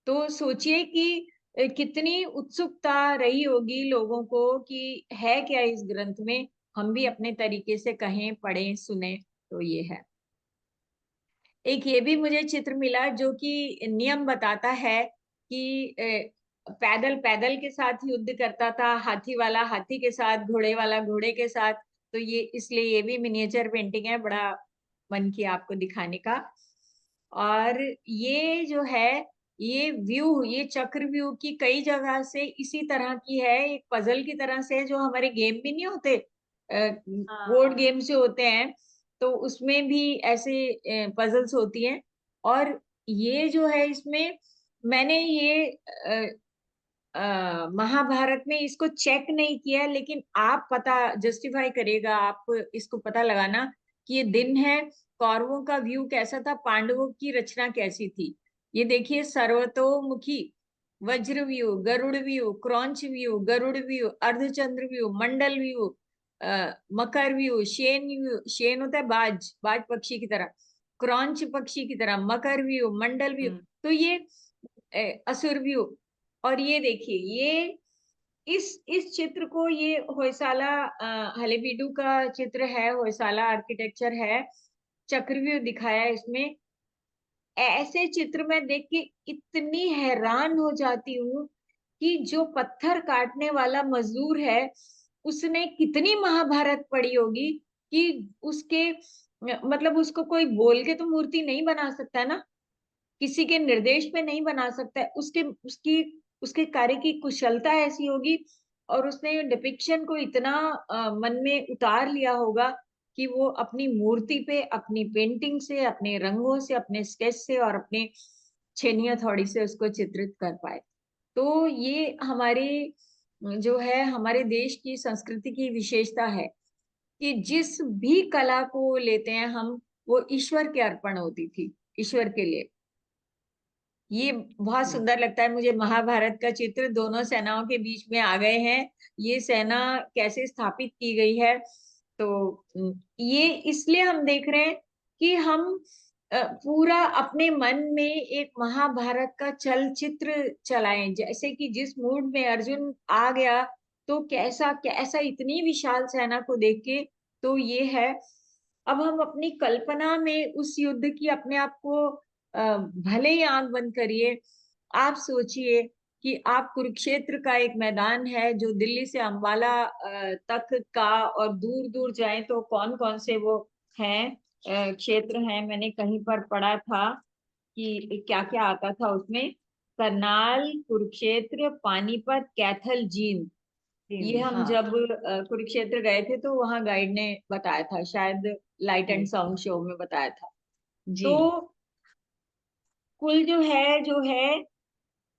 [SPEAKER 2] तो सोचिए कि कितनी उत्सुकता रही होगी लोगों को कि है क्या इस ग्रंथ में, हम भी अपने तरीके से कहें, पढ़ें, सुने। तो ये है। एक ये भी मुझे चित्र मिला जो कि नियम बताता है कि पैदल पैदल के साथ युद्ध करता था, हाथी वाला हाथी के साथ, घोड़े वाला घोड़े के साथ। तो ये इसलिए ये भी मिनिएचर पेंटिंग है, बड़ा मन किया आपको दिखाने का। और ये जो है, ये व्यू, ये चक्र व्यू की कई जगह से इसी तरह की है, एक पजल की तरह से, जो हमारे गेम भी नहीं होते, बोर्ड गेम से होते हैं, तो उसमें भी ऐसे पजल्स होती हैं। और ये जो है, इसमें मैंने ये महाभारत में इसको चेक नहीं किया, लेकिन आप पता जस्टिफाई करेगा, आप इसको पता लगाना कि ये दिन है, कौरवों का व्यू कैसा था, पांडवों की रचना कैसी थी। ये देखिए, सर्वतोमुखी, वज्र व्यू, गरुड़ व्यू, क्रौंच व्यू, गरुड़ व्यू, अर्धचंद्र व्यू, मंडल व्यू, मकर व्यू, शेन व्यू, शेन होता है बाज, बाज पक्षी की तरह, क्रौंच पक्षी की तरह, मकर व्यू, मंडल व्यू। तो ये असुर व्यू। और ये देखिए, ये इस चित्र को, ये होयसाला हलेबीडु का चित्र है, होयसाला आर्किटेक्चर है, चक्रव्यूह दिखाया है इसमें। ऐसे चित्र में देख के इतनी हैरान हो जाती हूँ कि जो पत्थर काटने वाला मजदूर है, उसने कितनी महाभारत पढ़ी होगी कि उसके मतलब उसको कोई बोल के तो मूर्ति नहीं बना सकता है ना, किसी के निर्देश पे नहीं बना सकता है। उसके उसकी उसके कार्य की कुशलता ऐसी होगी, और उसने डिपिक्शन को इतना मन में उतार लिया होगा कि वो अपनी मूर्ति पे, अपनी पेंटिंग से, अपने रंगों से, अपने स्केच से और अपने छेनी हथौड़ी से उसको चित्रित कर पाए। तो ये हमारी जो है, हमारे देश की संस्कृति की विशेषता है कि जिस भी कला को लेते हैं हम, वो ईश्वर के अर्पण होती थी, ईश्वर के लिए। ये बहुत सुंदर लगता है मुझे, महाभारत का चित्र, दोनों सेनाओं के बीच में आ गए हैं, ये सेना कैसे स्थापित की गई है। तो ये इसलिए हम देख रहे हैं कि हम पूरा अपने मन में एक महाभारत का चलचित्र चलाएं, जैसे कि जिस मूड में अर्जुन आ गया, तो कैसा कैसा, इतनी विशाल सेना को देख के। तो ये है, अब हम अपनी कल्पना में उस युद्ध की अपने आप को भले ही आंख बंद करिए, आप सोचिए कि आप कुरुक्षेत्र का एक मैदान है जो दिल्ली से अंबाला तक का, और दूर दूर जाए तो कौन कौन से वो हैं, क्षेत्र हैं, मैंने कहीं पर पढ़ा था कि क्या क्या आता था उसमें, करनाल, कुरुक्षेत्र, पानीपत, कैथल, जींद। ये हम जब कुरुक्षेत्र गए थे तो वहां गाइड ने बताया था, शायद लाइट एंड साउंड शो में बताया था। तो कुल जो है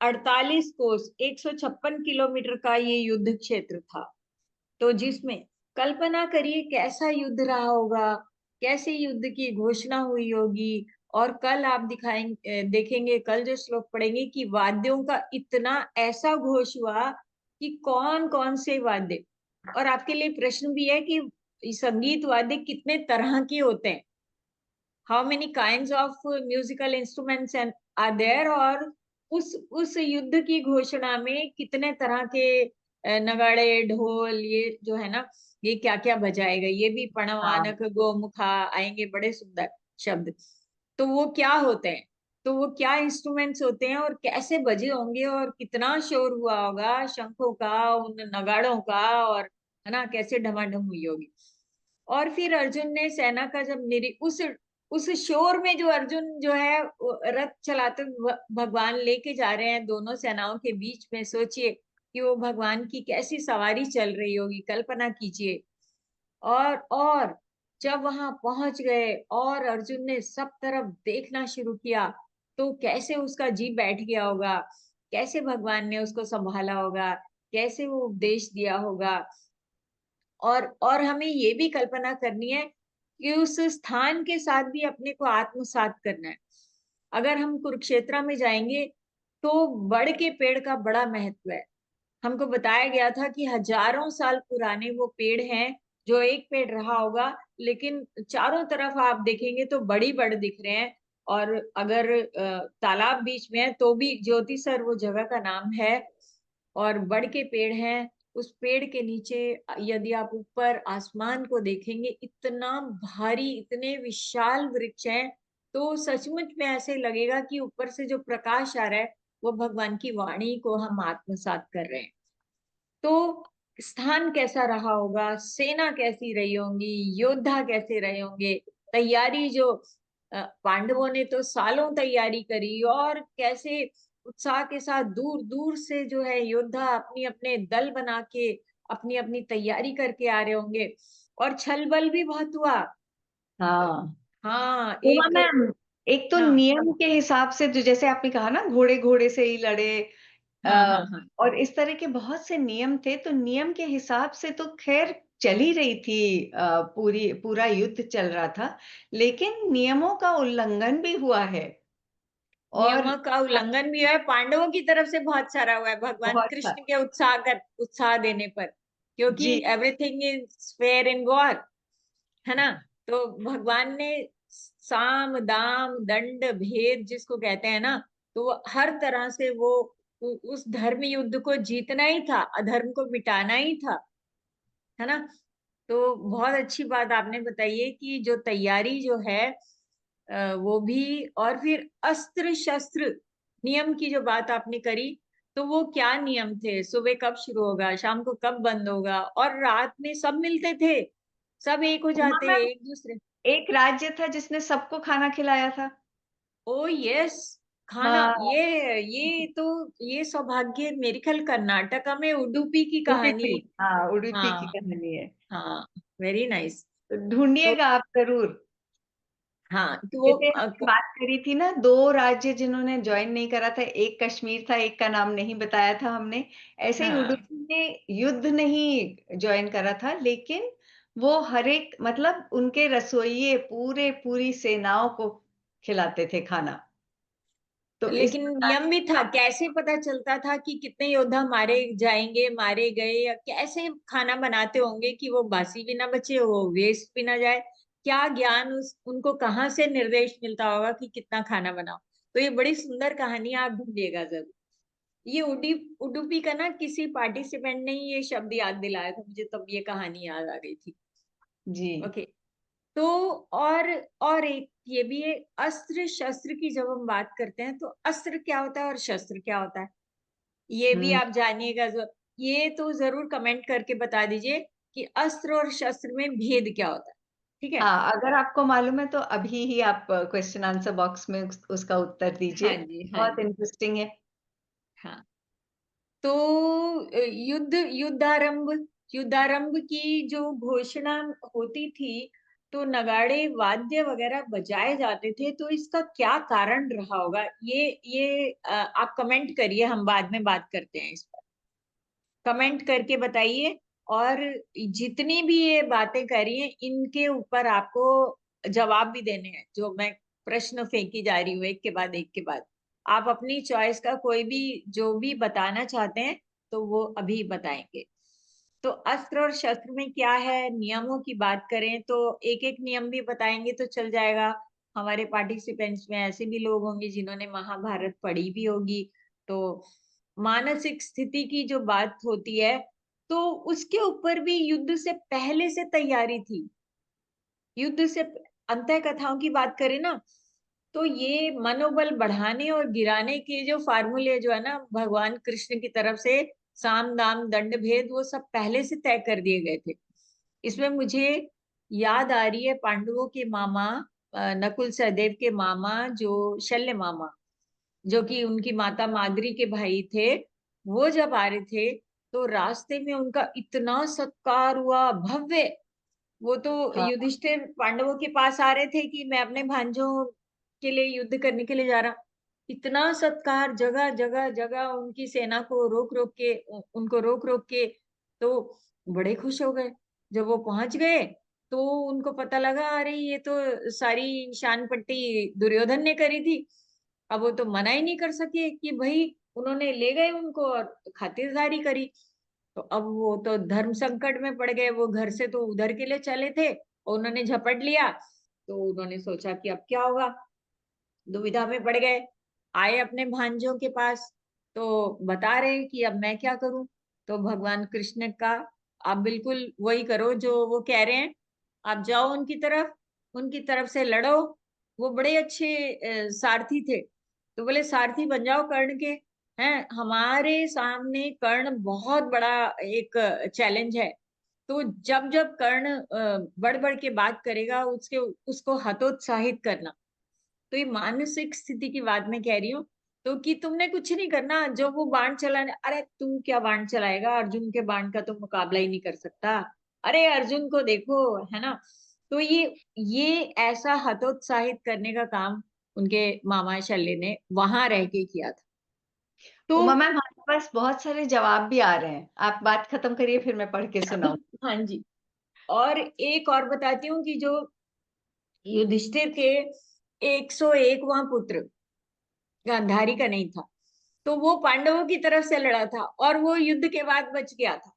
[SPEAKER 2] 48 कोस, 156 किलोमीटर का ये युद्ध क्षेत्र था। तो जिसमें कल्पना करिए कैसा युद्ध रहा होगा, कैसे युद्ध की घोषणा हुई होगी। और कल आप देखेंगे, कल जो श्लोक पढ़ेंगे कि वाद्यों का इतना ऐसा घोष हुआ कि कौन कौन से वाद्य। और आपके लिए प्रश्न भी है कि संगीत वाद्य कितने तरह के होते हैं, how many kinds of musical instruments are there, और उस युद्ध की घोषणा में कितने तरह के नगाड़े, ढोल, ये जो है ना, ये क्या क्या बजाएगा, ये भी पणवानक, गोमुखा आएंगे, बड़े सुंदर शब्द। तो वो क्या होते हैं, तो वो क्या इंस्ट्रूमेंट्स होते हैं, और कैसे बजे होंगे, और कितना शोर हुआ होगा शंखों का, उन नगाड़ों का, और है ना, कैसे ढमाढम हुई होगी। और फिर अर्जुन ने सेना का जब मेरी उस शोर में, जो अर्जुन जो है वो रथ चलाते भगवान लेके जा रहे हैं दोनों सेनाओं के बीच में, सोचिए कि वो भगवान की कैसी सवारी चल रही होगी, कल्पना कीजिए। और जब वहां पहुंच गए और अर्जुन ने सब तरफ देखना शुरू किया, तो कैसे उसका जी बैठ गया होगा, कैसे भगवान ने उसको संभाला होगा, कैसे वो उपदेश दिया होगा। और हमें ये भी कल्पना करनी है कि उस स्थान के साथ भी अपने को आत्मसात करना है। अगर हम कुरुक्षेत्र में जाएंगे तो बड़ के पेड़ का बड़ा महत्व है। हमको बताया गया था कि हजारों साल पुराने वो पेड़ हैं, जो एक पेड़ रहा होगा, लेकिन चारों तरफ आप देखेंगे तो बड़ी बड़ दिख रहे हैं। और अगर तालाब बीच में है तो भी ज्योतिसर वो जगह का नाम है। और बड़ के पेड़ हैं, उस पेड़ के नीचे यदि आप ऊपर आसमान को देखेंगे, इतना भारी, इतने विशाल वृक्ष हैं, तो सचमुच में ऐसे लगेगा कि ऊपर से जो प्रकाश आ रहा है वो भगवान की वाणी को हम आत्मसात कर रहे हैं। तो स्थान कैसा रहा होगा, सेना कैसी रही होंगी, योद्धा कैसे रहे होंगे, तैयारी जो पांडवों ने तो सालों तैयारी करी, और कैसे उत्साह के साथ दूर दूर से जो है योद्धा अपनी अपने दल बना के अपनी अपनी तैयारी करके आ रहे होंगे। और छल बल भी बहुत हुआ।
[SPEAKER 1] हाँ
[SPEAKER 2] हाँ
[SPEAKER 1] उमा
[SPEAKER 2] एक।
[SPEAKER 1] मैम, एक तो
[SPEAKER 2] हाँ
[SPEAKER 1] नियम के हिसाब से जो जैसे आपने कहा ना घोड़े घोड़े से ही लड़े,
[SPEAKER 2] हाँ
[SPEAKER 1] अ,
[SPEAKER 2] हाँ हाँ
[SPEAKER 1] और इस तरह के बहुत से नियम थे, तो नियम के हिसाब से तो खैर चल ही रही थी, पूरा युद्ध चल रहा था, लेकिन नियमों का उल्लंघन भी हुआ है। और
[SPEAKER 2] नियमों का उल्लंघन भी है, पांडवों की तरफ से बहुत सारा हुआ है भगवान
[SPEAKER 1] बहुत
[SPEAKER 2] कृष्ण
[SPEAKER 1] सा
[SPEAKER 2] के उत्साह देने पर, क्योंकि
[SPEAKER 1] जी
[SPEAKER 2] everything is fair in war, है ना। तो भगवान ने साम दाम दंड भेद जिसको कहते हैं ना, तो वो हर तरह से वो उस धर्म युद्ध को जीतना ही था, अधर्म को मिटाना ही था, है ना। तो बहुत अच्छी बात आपने बताई है कि जो तैयारी जो है वो भी, और फिर अस्त्र शस्त्र नियम की जो बात आपने करी, तो वो क्या नियम थे, सुबह कब शुरू होगा, शाम को कब बंद होगा, और रात में सब मिलते थे, सब एक हो
[SPEAKER 1] उमा
[SPEAKER 2] जाते
[SPEAKER 1] मैम,
[SPEAKER 2] एक दूसरे।
[SPEAKER 1] एक राज्य था जिसने सबको खाना खिलाया था।
[SPEAKER 2] ओ यस, खाना,
[SPEAKER 1] हाँ,
[SPEAKER 2] ये तो ये सौभाग्य मेरे ख्याल कर्नाटका में उडुपी की कहानी।
[SPEAKER 1] उडुपी, हाँ उडुपी की
[SPEAKER 2] हाँ
[SPEAKER 1] कहानी है।
[SPEAKER 2] हाँ, वेरी नाइस।
[SPEAKER 1] तो
[SPEAKER 2] तो
[SPEAKER 1] ढूंढिएगा आप जरूर।
[SPEAKER 2] हाँ तो वो
[SPEAKER 1] जैसे हमने बात करी थी ना, दो राज्य जिन्होंने ज्वाइन नहीं करा था, एक कश्मीर था, एक का नाम नहीं बताया था हमने। ऐसे ही
[SPEAKER 2] हाँ,
[SPEAKER 1] उडुपी ने युद्ध नहीं ज्वाइन करा था, लेकिन वो हर एक मतलब उनके रसोइये पूरी सेनाओं को खिलाते थे खाना। तो इस
[SPEAKER 2] लेकिन
[SPEAKER 1] प्रकार
[SPEAKER 2] नियम भी था, कैसे पता चलता था कि कितने योद्धा मारे जाएंगे, मारे गए, या कैसे खाना बनाते होंगे कि वो बासी भी ना बचे, वो वेस्ट भी ना जाए, क्या ज्ञान उस उनको कहाँ से निर्देश मिलता होगा कि कितना खाना बनाओ। तो ये बड़ी सुंदर कहानी, आप ढूंढिएगा जरूर। ये उडुपी का ना किसी पार्टिसिपेंट ने ही ये शब्द याद दिलाया था मुझे, तब ये कहानी याद आ गई थी।
[SPEAKER 1] जी।
[SPEAKER 2] ओके। तो और एक ये भी है, अस्त्र शस्त्र की जब हम बात करते हैं तो अस्त्र क्या होता है और शस्त्र क्या होता है, ये भी
[SPEAKER 1] हम्म।
[SPEAKER 2] आप जानिएगा। ये तो जरूर कमेंट करके बता दीजिए कि अस्त्र और शस्त्र में भेद क्या होता है। ठीक है।
[SPEAKER 1] हाँ, अगर आपको मालूम है तो अभी ही आप क्वेश्चन आंसर बॉक्स में उसका उत्तर
[SPEAKER 2] हाँ
[SPEAKER 1] दीजिए।
[SPEAKER 2] जी, हाँ
[SPEAKER 1] बहुत
[SPEAKER 2] जी।
[SPEAKER 1] इंटरेस्टिंग है।
[SPEAKER 2] हाँ, तो युद्धारंभ युद्धारंभ की जो घोषणा होती थी, तो नगाड़े वाद्य वगैरह बजाए जाते थे, तो इसका क्या कारण रहा होगा, ये आप कमेंट करिए, हम बाद में बात करते हैं इस पर। कमेंट करके बताइए। और जितनी भी ये बातें करी हैं इनके ऊपर आपको जवाब भी देने हैं, जो मैं प्रश्न फेंकी जा रही हूँ एक के बाद एक के बाद, आप अपनी चॉइस का कोई भी जो भी बताना चाहते हैं तो वो अभी बताएंगे। तो अस्त्र और शस्त्र में क्या है, नियमों की बात करें तो एक एक नियम भी बताएंगे तो चल जाएगा। हमारे पार्टिसिपेंट्स में ऐसे भी लोग होंगे जिन्होंने महाभारत पढ़ी भी होगी, तो मानसिक स्थिति की जो बात होती है, तो उसके ऊपर भी युद्ध से पहले से तैयारी थी। युद्ध से अंतः कथाओं की बात करें ना, तो ये मनोबल बढ़ाने और गिराने के जो फार्मूले जो है ना भगवान कृष्ण की तरफ से, साम दाम दंड भेद, वो सब पहले से तय कर दिए गए थे। इसमें मुझे याद आ रही है पांडवों के मामा, नकुल सहदेव के मामा, जो शल्य मामा, जो कि उनकी माता माद्री के भाई थे, वो जब आ रहे थे तो रास्ते में उनका इतना सत्कार हुआ, भव्य। वो तो
[SPEAKER 1] हाँ
[SPEAKER 2] युधिष्ठिर पांडवों के पास आ रहे थे कि मैं अपने भांजों के लिए युद्ध करने के लिए जा रहा, इतना सत्कार, जगह जगह जगह उनकी सेना को रोक रोक के, उनको रोक रोक के, तो बड़े खुश हो गए। जब वो पहुंच गए तो उनको पता लगा, अरे ये तो सारी शान पट्टी दुर्योधन ने करी थी। अब वो तो मना ही नहीं कर सके कि भाई, उन्होंने ले गए उनको और खातिरदारी करी। तो अब वो तो धर्म संकट में पड़ गए, वो घर से तो उधर के लिए चले थे और उन्होंने झपट लिया, तो उन्होंने सोचा कि अब क्या होगा। दुविधा में पड़ गए, आए अपने भांजों के पास, तो बता रहे कि अब मैं क्या करूं। तो भगवान कृष्ण ने कहा आप बिल्कुल वही करो जो वो कह रहे हैं, आप जाओ उनकी तरफ से लड़ो। वो बड़े अच्छे सारथी थे, तो बोले सारथी बन जाओ कर्ण के। हैं, हमारे सामने कर्ण बहुत बड़ा एक चैलेंज है, तो जब जब कर्ण बढ़ बढ़ के बात करेगा उसके उसको हतोत्साहित करना। तो ये मानसिक स्थिति की बात मैं कह रही हूँ। तो कि तुमने कुछ नहीं करना, जो वो बाण चलाने, अरे तू क्या बाण चलाएगा, अर्जुन के बाण का तो मुकाबला ही नहीं कर सकता, अरे अर्जुन को देखो, है ना। तो ये ऐसा हतोत्साहित करने का काम उनके मामा शल्य ने वहां रह के किया था। तो
[SPEAKER 1] उमा मैम, हमारे पास बहुत सारे जवाब भी आ रहे हैं, आप बात खत्म करिए फिर मैं पढ़ के सुनाऊं।
[SPEAKER 2] हाँ जी, और एक और बताती हूँ कि जो युधिष्ठिर के 101वां पुत्र गांधारी का नहीं था, तो वो पांडवों की तरफ से लड़ा था और वो युद्ध के बाद बच गया था।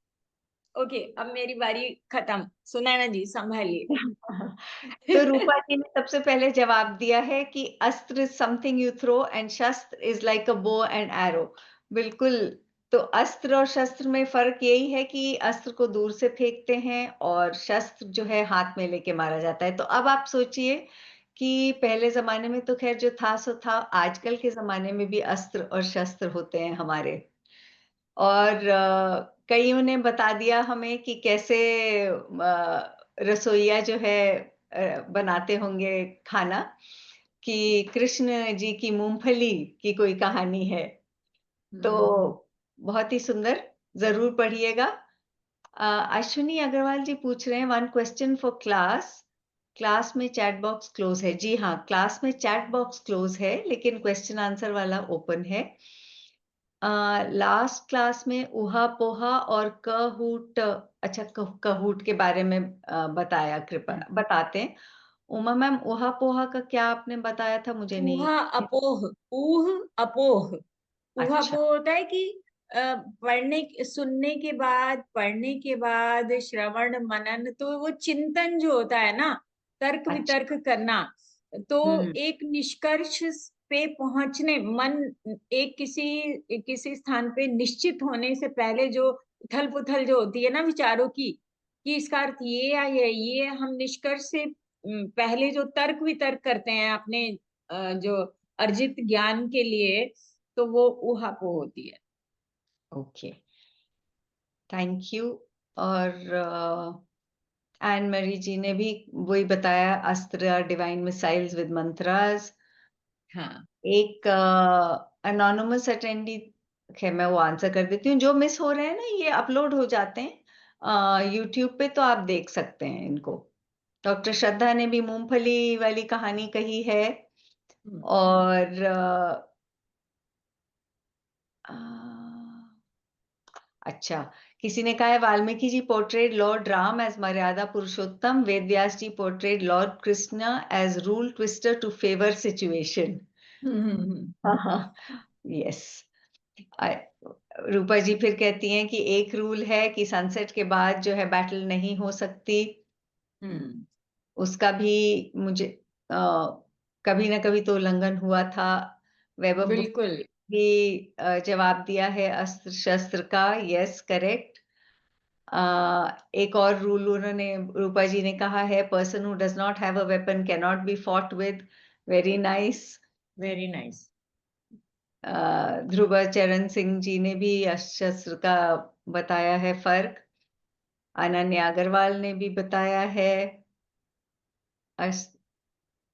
[SPEAKER 2] ओके, अब मेरी बारी खत्म, सुनैना जी संभालिए।
[SPEAKER 1] तो रूपा जी ने सबसे पहले जवाब दिया है कि अस्त्र is something you throw and शस्त्र is like a bow and arrow. बिल्कुल। तो अस्त्र और शस्त्र में फर्क यही है कि अस्त्र को दूर से फेंकते हैं और शस्त्र जो है हाथ में लेके मारा जाता है। तो अब आप सोचिए कि पहले जमाने में तो खैर जो था सो था, आजकल के जमाने में भी अस्त्र और शस्त्र होते हैं हमारे। और कईयों ने बता दिया हमें कि कैसे रसोइया जो है बनाते होंगे खाना, कि कृष्ण जी की मूंगफली की कोई कहानी है। तो बहुत ही सुंदर, जरूर पढ़िएगा। अश्विनी अग्रवाल जी पूछ रहे हैं, one question for class, class में चैट बॉक्स क्लोज है? जी हाँ, क्लास में चैट बॉक्स क्लोज है लेकिन क्वेश्चन आंसर वाला ओपन है। लास्ट क्लास में उहा पोहा और कहूट, अच्छा कहूट के बारे में बताया, कृपा बताते हैं। उमा मैम, उहा पोहा का क्या आपने बताया था, मुझे नहीं।
[SPEAKER 2] ऊहा अपोह, ऊह अपोह। ऊहा
[SPEAKER 1] अच्छा।
[SPEAKER 2] अपोह होता है कि पढ़ने के बाद श्रवण मनन, तो वो चिंतन जो होता है ना, तर्क
[SPEAKER 1] अच्छा।
[SPEAKER 2] वितर्क करना, तो
[SPEAKER 1] हम्म।
[SPEAKER 2] एक निष्कर्ष पे पहुंचने, मन एक किसी स्थान पे निश्चित होने से पहले जो उथल पुथल जो होती है ना विचारों की, कि इसका अर्थ ये या ये हम निष्कर्ष से पहले जो तर्क वितर्क करते हैं अपने जो अर्जित ज्ञान के लिए, तो वो ऊहापोह होती है।
[SPEAKER 1] Okay, thank you. और एन मरी जी ने भी वही बताया, अस्त्र डिवाइन मिसाइल्स विद मंत्रास।
[SPEAKER 2] हाँ,
[SPEAKER 1] एक अनोनिमस अटेंडी, खैर मैं वो आंसर कर देती हूँ। जो मिस हो रहे हैं ना, ये अपलोड हो जाते हैं यूट्यूब पे, तो आप देख सकते हैं इनको। डॉक्टर श्रद्धा ने भी मूंगफली वाली कहानी कही है। और अ, अच्छा, किसी ने कहा है Valmiki ji portrayed lord Ram as मर्यादा पुरुषोत्तम, Ved Vyas ji portrayed lord Krishna as rule twister to favour situation. Yes. Rupa ji फिर कहती हैं कि एक रूल है कि सनसेट के बाद जो है बैटल नहीं हो सकती। उसका भी मुझे कभी ना कभी तो उल्लंघन हुआ था। वैभव गुप्ता
[SPEAKER 2] बिल्कुल।
[SPEAKER 1] भी जवाब दिया है अस्त्र शस्त्र का, यस करेक्ट। एक और रूल उन्होंने, रूपा जी ने कहा है, person who does not have a weapon can not be fought with. Very nice.
[SPEAKER 2] Very nice.
[SPEAKER 1] Dhruv Charan Singh जी ने भी अस्त्र शस्त्र का बताया है फर्क। अनन्या अग्रवाल ने भी बताया है। अस-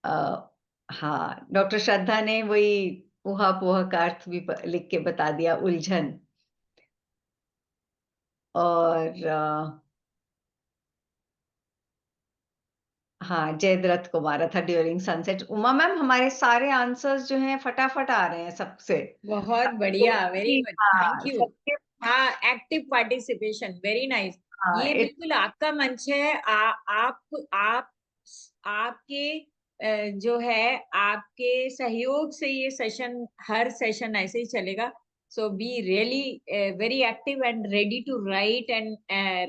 [SPEAKER 1] अ, हाँ, डॉक्टर श्रद्धा ने वही ऊहा पोहा का अर्थ भी लिख के बता दिया, उलझन। और हाँ, जयद्रथ को मारा था ड्यूरिंग सनसेट। उमा मैम, हमारे सारे आंसर्स जो हैं फटाफट आ रहे हैं सबसे।
[SPEAKER 2] बहुत बढ़िया, वेरी गुड, थैंक
[SPEAKER 1] हाँ
[SPEAKER 2] यू।
[SPEAKER 1] सबके।
[SPEAKER 2] हाँ, एक्टिव पार्टिसिपेशन, वेरी नाइस।
[SPEAKER 1] हाँ
[SPEAKER 2] ये बिल्कुल आपका मंच है। आप आपके जो है आपके सहयोग से ये सेशन, हर सेशन ऐसे ही चलेगा। So be really very active and ready to write and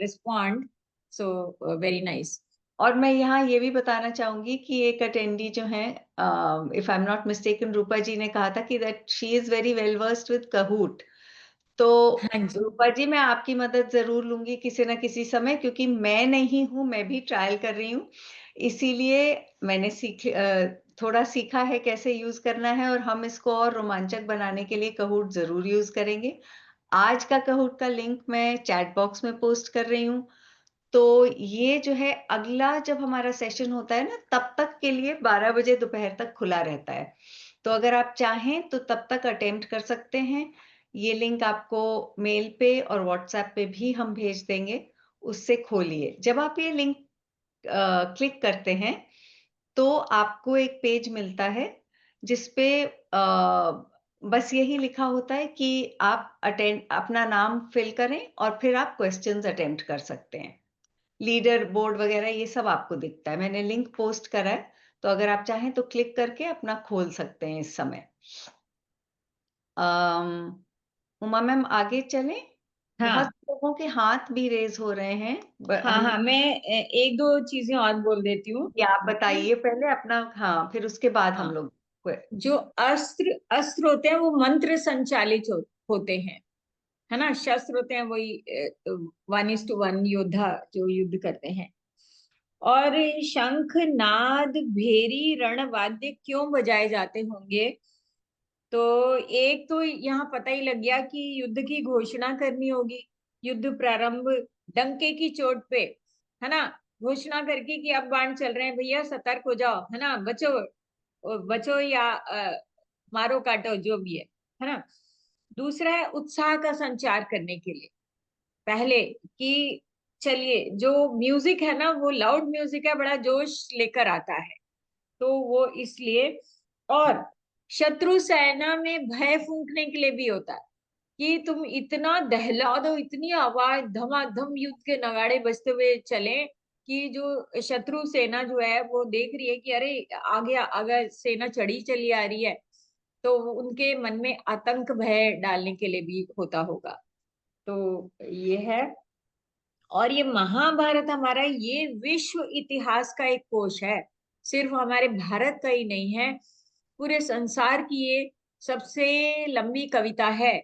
[SPEAKER 2] respond. So very nice.
[SPEAKER 1] और मैं यहाँ ये भी बताना चाहूँगी कि एक अटेंडी जो हैं if I am not mistaken Rupa ji ने कहा था कि that she is very well versed with Kahoot. तो
[SPEAKER 2] हाँ जी।
[SPEAKER 1] रूपा जी मैं आपकी मदद ज़रूर लूँगी किसी न किसी समय क्योंकि मैं नहीं हूँ, मैं भी ट्रायल कर रही हूँ। इसीलिए मैंने थोड़ा सीखा है कैसे यूज़ करना है और हम इसको और रोमांचक बनाने के लिए काहूट ज़रूर यूज़ करेंगे। आज का काहूट का लिंक मैं चैट बॉक्स में पोस्ट कर रही हूँ। तो ये जो है अगला जब हमारा सेशन होता है ना तब तक के लिए 12 बजे दोपहर तक खुला रहता है। तो अगर आप चाहें तो तब तक अटेम्प्ट कर सकते हैं। ये लिंक आपको मेल पे और व्हाट्सएप पे भी हम भेज देंगे, उससे खोलिए। जब आप ये लिंक क्लिक करते हैं, तो आपको एक पेज मिलता है जिसपे बस यही लिखा होता है कि आप अपना नाम फिल करें और फिर आप क्वेश्चंस अटेम्प्ट कर सकते हैं। लीडर बोर्ड वगैरह ये सब आपको दिखता है। मैंने लिंक पोस्ट करा है, तो अगर आप चाहें तो क्लिक करके अपना खोल सकते हैं इस समय। अम, उमा मैम आगे चलें? बहुत
[SPEAKER 2] हाँ
[SPEAKER 1] लोगों के हाथ भी रेज़ हो रहे हैं।
[SPEAKER 2] हाँ
[SPEAKER 1] हम
[SPEAKER 2] हाँ, मैं एक दो चीजें और बोल देती हूँ
[SPEAKER 1] ये आप
[SPEAKER 2] कि
[SPEAKER 1] बताइए पहले अपना हाँ, फिर उसके बाद हम
[SPEAKER 2] हाँ,
[SPEAKER 1] लोग
[SPEAKER 2] जो अस्त्र अस्त्र होते हैं वो मंत्र संचालित होते हैं, है ना। शस्त्र होते हैं वही 1:1 योद्धा जो युद्ध करते हैं। और शंख नाद भेरी रण वाद्य क्यों बजाए जाते होंगे? तो एक तो यहाँ पता ही लग गया कि युद्ध की घोषणा करनी होगी। युद्ध प्रारंभ डंके की चोट पे, है ना, घोषणा करके कि अब बाण चल रहे हैं भैया, सतर्क हो जाओ, है ना, बचो, बचो या मारो काटो जो भी है ना। दूसरा है उत्साह का संचार करने के लिए, पहले कि चलिए जो म्यूजिक है ना वो लाउड म्यूजिक है, बड़ा जोश लेकर आता है, तो वो इसलिए। और शत्रु सेना में भय फूंकने के लिए भी होता है कि तुम इतना दहला दो, इतनी आवाज धमाधम युद्ध के नगाड़े बजते हुए चले कि जो शत्रु सेना जो है वो देख रही है कि अरे आगे आगे सेना चढ़ी चली आ रही है, तो उनके मन में आतंक भय डालने के लिए भी होता होगा। तो ये है। और ये महाभारत हमारा ये विश्व इतिहास का एक कोश है, सिर्फ हमारे भारत का ही नहीं है, पूरे संसार की ये सबसे लंबी कविता है।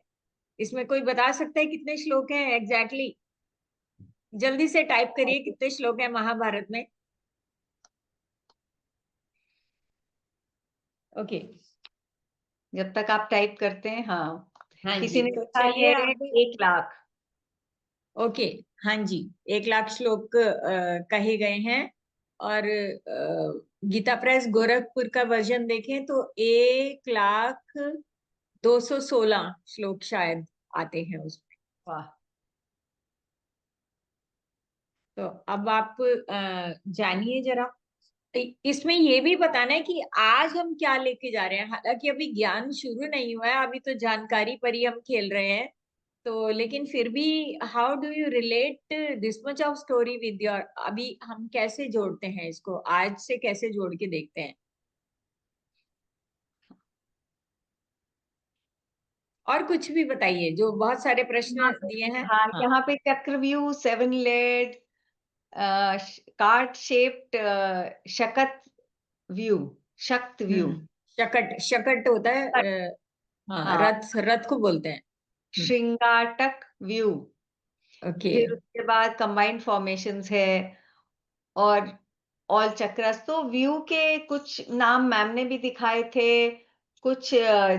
[SPEAKER 2] इसमें कोई बता सकता है कितने श्लोक हैं एग्जैक्टली? जल्दी से टाइप करिए कितने श्लोक हैं महाभारत में। ओके।
[SPEAKER 1] जब तक आप टाइप करते हैं हाँ,
[SPEAKER 2] हाँ
[SPEAKER 1] किसी
[SPEAKER 2] जी,
[SPEAKER 1] ने
[SPEAKER 2] तो
[SPEAKER 1] लिखा
[SPEAKER 2] चलिए
[SPEAKER 1] है
[SPEAKER 2] आप।
[SPEAKER 1] 1 लाख।
[SPEAKER 2] ओके। हाँ जी, 1 लाख श्लोक कहे गए हैं। और गीता प्रेस गोरखपुर का वर्जन देखें तो 1,0216 श्लोक शायद आते हैं उसमें।
[SPEAKER 1] वाह!
[SPEAKER 2] तो अब आप जानिए जरा। इसमें ये भी बताना है कि आज हम क्या लेके जा रहे हैं। हालांकि अभी ज्ञान शुरू नहीं हुआ है, अभी तो जानकारी पर ही हम खेल रहे हैं। तो लेकिन फिर भी how do you relate this much of story with your, अभी हम कैसे जोड़ते हैं इसको, आज से कैसे जोड़ के देखते हैं। और कुछ भी बताइए, जो बहुत सारे प्रश्न
[SPEAKER 1] यहाँ पे
[SPEAKER 2] दिए हैं।
[SPEAKER 1] हाँ,
[SPEAKER 2] हाँ।
[SPEAKER 1] यहाँ पे चक्रव्यूह, 7 लेड कार्ड शेप्ड शकत व्यू, शक्त व्यू।
[SPEAKER 2] शकट, शकट होता है हाँ,
[SPEAKER 1] हाँ,
[SPEAKER 2] रथ, रथ को बोलते हैं।
[SPEAKER 1] श्रृंगाटक व्यू।
[SPEAKER 2] ओके।
[SPEAKER 1] फिर उसके बाद कंबाइंड फॉर्मेशंस है और ऑल चक्रास। तो व्यू के कुछ नाम मैम ने भी दिखाए थे। कुछ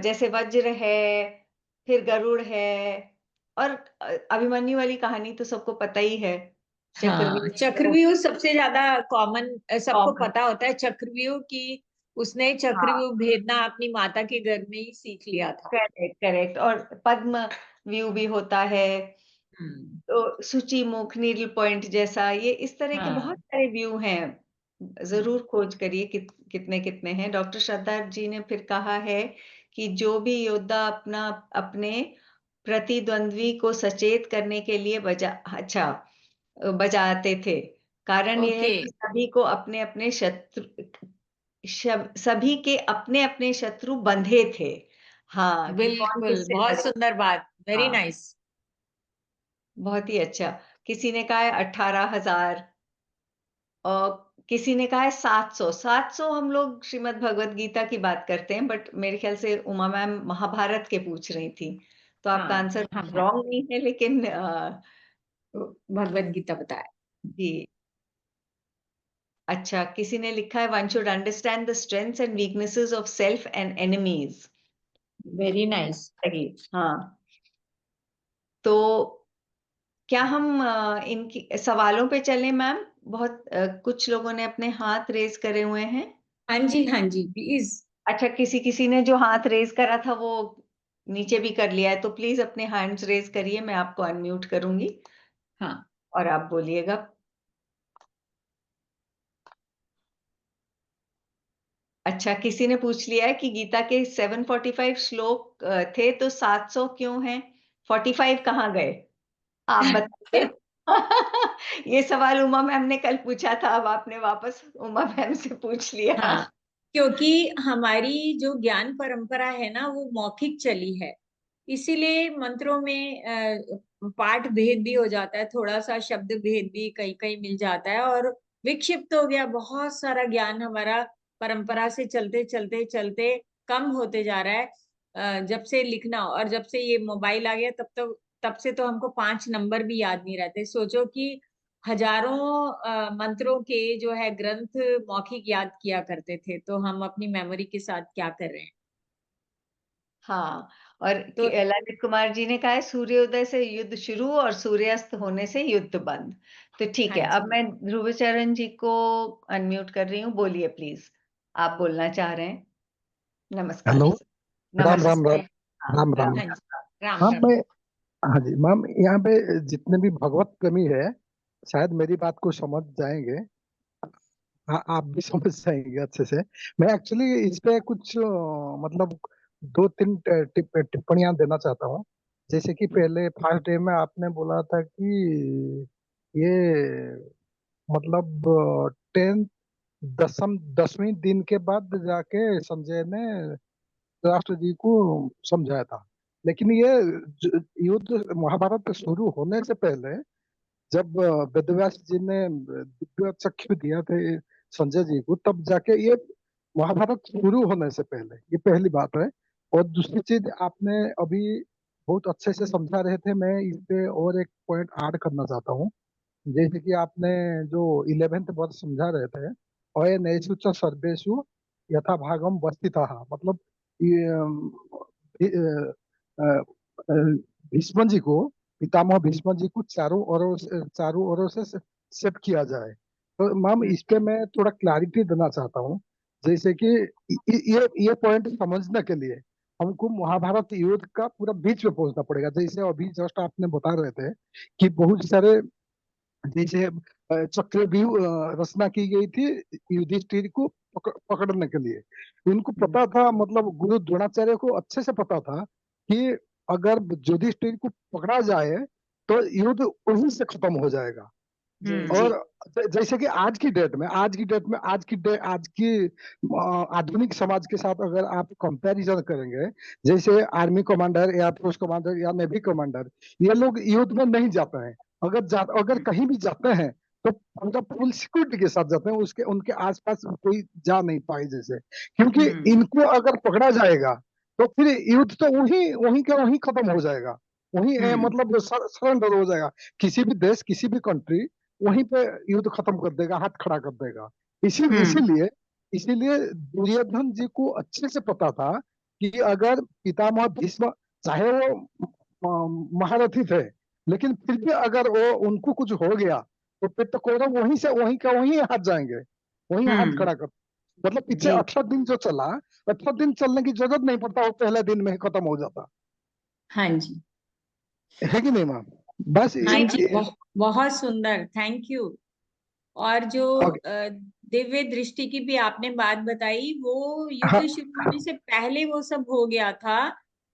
[SPEAKER 1] जैसे वज्र है, फिर गरुड़ है और अभिमन्यु वाली कहानी तो सबको पता ही है।
[SPEAKER 2] हाँ,
[SPEAKER 1] चक्रव्यूह तो
[SPEAKER 2] चक्रव्यूह सबसे ज्यादा कॉमन, सबको
[SPEAKER 1] कॉमन।
[SPEAKER 2] पता होता है चक्रव्यूह की। उसने
[SPEAKER 1] हाँ,
[SPEAKER 2] चक्रव्यूह भेदना अपनी माता के गर्भ में ही सीख लिया था।
[SPEAKER 1] Correct, correct. और पद्म व्यू भी होता है।
[SPEAKER 2] हम्म।
[SPEAKER 1] तो सूची मुख, नीडल पॉइंट जैसा ये इस तरह के बहुत
[SPEAKER 2] हाँ।
[SPEAKER 1] सारे व्यू हैं।
[SPEAKER 2] हम्म।
[SPEAKER 1] ज़रूर खोज करिए कितने-कितने हैं। डॉक्टर श्रद्धा जी ने फिर कहा है कि जो भी योद्धा अपने प्रतिद्वंद्वी को सचेत करने के लिए बजाते थे। कारण ये है
[SPEAKER 2] ओके।
[SPEAKER 1] कि सभी के अपने-अपने शत्रु बंधे थे। हाँ, कि कौन
[SPEAKER 2] बिल्कुल,
[SPEAKER 1] किससे
[SPEAKER 2] बहुत
[SPEAKER 1] लड़े।
[SPEAKER 2] सुंदर बात, वेरी
[SPEAKER 1] हाँ,
[SPEAKER 2] नाइस।
[SPEAKER 1] बहुत ही अच्छा। किसी ने कहा है 18,000। किसी ने कहा है 700। 700 हम लोग श्रीमद् भगवत गीता की बात करते हैं, बट मेरे ख्याल से उमा मैम महाभारत के पूछ रही थी, तो आपका
[SPEAKER 2] हाँ
[SPEAKER 1] आंसर
[SPEAKER 2] हाँ हाँ,
[SPEAKER 1] रॉन्ग नहीं है, लेकिन
[SPEAKER 2] भगवत गीता बताया।
[SPEAKER 1] जी। अच्छा, किसी ने लिखा है one should understand the strengths and weaknesses of self and enemies.
[SPEAKER 2] Very nice.
[SPEAKER 1] सही, हाँ। तो क्या हम इनकी सवालों पे चलें मैम? बहुत कुछ लोगों ने अपने हाथ रेज करे हुए हैं।
[SPEAKER 2] हाँ जी प्लीज।
[SPEAKER 1] अच्छा, किसी किसी ने जो हाथ रेज करा था वो नीचे भी कर लिया है, तो प्लीज अपने हैंड्स रेज करिए, मैं आपको अनम्यूट करूंगी
[SPEAKER 2] हाँ
[SPEAKER 1] और आप बोलिएगा। अच्छा, किसी ने पूछ लिया है कि गीता के 745 श्लोक थे, तो 700 क्यों हैं? 45 कहाँ गए? आप बताइए। ये सवाल उमा मैम ने कल पूछा था, अब आपने वापस उमा मैम से पूछ लिया।
[SPEAKER 2] हाँ, क्योंकि हमारी जो ज्ञान परंपरा है ना वो मौखिक चली है, इसीलिए मंत्रों में पाठ भेद भी हो जाता है, थोड़ा सा शब्द भेद भी कहीं कहीं मिल जाता है, और विक्षिप्त हो गया बहुत सारा ज्ञान हमारा, परंपरा से चलते चलते चलते कम होते जा रहा है। जब से लिखना और जब से ये मोबाइल आ गया तब से तो हमको 5 नंबर भी याद नहीं रहते। सोचो कि हजारों मंत्रों के जो है ग्रंथ मौखिक याद किया करते थे, तो हम अपनी मेमोरी के साथ क्या कर रहे हैं।
[SPEAKER 1] हाँ, और
[SPEAKER 2] तो
[SPEAKER 1] ललित कुमार जी ने कहा है सूर्योदय से युद्ध शुरू और सूर्यास्त होने से युद्ध बंद। तो ठीक
[SPEAKER 2] हाँ
[SPEAKER 1] है, अब
[SPEAKER 2] जी।
[SPEAKER 1] मैं ध्रुवचरण जी को अनम्यूट कर रही हूँ, बोलिए प्लीज, आप बोलना चाह रहे हैं। नमस्कार
[SPEAKER 4] हेलो।
[SPEAKER 1] सर।
[SPEAKER 4] राम राम
[SPEAKER 1] नमस्ते।
[SPEAKER 4] राम।
[SPEAKER 2] नमस्ते।
[SPEAKER 1] हाँ,
[SPEAKER 4] राम राम
[SPEAKER 1] राम
[SPEAKER 2] हाँ
[SPEAKER 4] राम।
[SPEAKER 2] जी।
[SPEAKER 1] राम।
[SPEAKER 2] राम
[SPEAKER 4] हाँ
[SPEAKER 2] राम।
[SPEAKER 4] मैं, हाँ जी मैम, यहाँ पे जितने भी भगवत प्रेमी है शायद मेरी बात को समझ जाएंगे। हाँ, आप भी समझ जाएंगे अच्छे से। मैं एक्चुअली इस पे कुछ मतलब 2-3 टिप्पणियां देना चाहता हूँ। जैसे कि पहले फर्स्ट डे में आपने बोला था कि ये मतलब 10 10वीं दिन के बाद जाके संजय ने राष्ट्र जी को समझाया था। लेकिन ये युद्ध महाभारत शुरू होने से पहले जब वेदव्यास जी ने दिव्य चक्षु दिया थे संजय जी को, तब जाके ये महाभारत शुरू होने से पहले, ये पहली बात है। और दूसरी चीज आपने अभी बहुत अच्छे से समझा रहे थे, मैं इस पे और एक पॉइंट ऐड करना चाहता हूँ। जैसे कि आपने जो 11th वर्ष समझा रहे थे, अयनेषु च सर्वेषु यथा भागम वस्थितः, मतलब ये अ, अ, भीष्म जी को, पितामह भीष्म जी को चारों ओरों से सेट किया जाए। तो मैम
[SPEAKER 1] हम्म,
[SPEAKER 4] इस पे मैं थोड़ा क्लैरिटी देना चाहता हूँ। जैसे कि ये पॉइंट समझने के लिए हमको महाभारत युद्ध का पूरा बीच में पहुंचना पड़ेगा। जैसे अभी जस्ट आपने बता रहे थे कि बहुत सारे, जैसे चक्रव्यूह रचना की गई थी युधिष्ठिर को पकड़ने के लिए। उनको
[SPEAKER 1] हम्म,
[SPEAKER 4] पता था, मतलब गुरु द्रोणाचार्य को अच्छे से पता था कि अगर युधिष्ठिर को पकड़ा जाए तो युद्ध वहीं से खत्म हो जाएगा।
[SPEAKER 1] जी
[SPEAKER 2] हम्म
[SPEAKER 1] जी।
[SPEAKER 4] और जैसे कि आज की आधुनिक समाज के साथ अगर आप कंपैरिजन करेंगे, जैसे आर्मी कमांडर, एयरफोर्स कमांडर या नेवी कमांडर, ये लोग युद्ध में नहीं जाते हैं। अगर कहीं भी जाते हैं तो पूरा फुल सिक्योरिटी के साथ जाते हैं, उसके उनके आसपास कोई जा नहीं पाए, जैसे क्योंकि
[SPEAKER 1] हम्म
[SPEAKER 4] इनको अगर पकड़ा जाएगा तो फिर युद्ध तो वहीं वहीं का वहीं खत्म हो जाएगा। वहीं
[SPEAKER 1] हम्म
[SPEAKER 4] मतलब सरेंडर हो जाएगा। किसी भी देश, किसी भी कंट्री वहीं पे युद्ध खत्म कर देगा, हाथ खड़ा कर देगा।
[SPEAKER 1] हम्म
[SPEAKER 4] इसीलिए इसीलिए दुर्योधन जी को अच्छे से पता था कि अगर पितामह भीष्म, चाहे वो महारथी थे, लेकिन फिर भी अगर वो उनको कुछ हो गया तो फिर तो कौरव वहीं से वहीं का वहीं हाथ जाएंगे, वहीं हाथ
[SPEAKER 1] हम्म,
[SPEAKER 4] खड़ा कर। मतलब पीछे
[SPEAKER 1] जी
[SPEAKER 4] 18 दिन जो चला, 18 दिन चलने की जरूरत नहीं पड़ता, वो पहले दिन में ही खत्म हो जाता
[SPEAKER 2] हाँ जी।
[SPEAKER 4] है कि नहीं मैम? बस
[SPEAKER 2] हाँ
[SPEAKER 1] जी।
[SPEAKER 2] जी, बहुत सुंदर, थैंक यू। और जो दिव्य दृष्टि की भी आपने बात बताई, वो युद्ध
[SPEAKER 4] हाँ,
[SPEAKER 2] शुरू होने से पहले वो सब हो गया था,
[SPEAKER 4] हाँ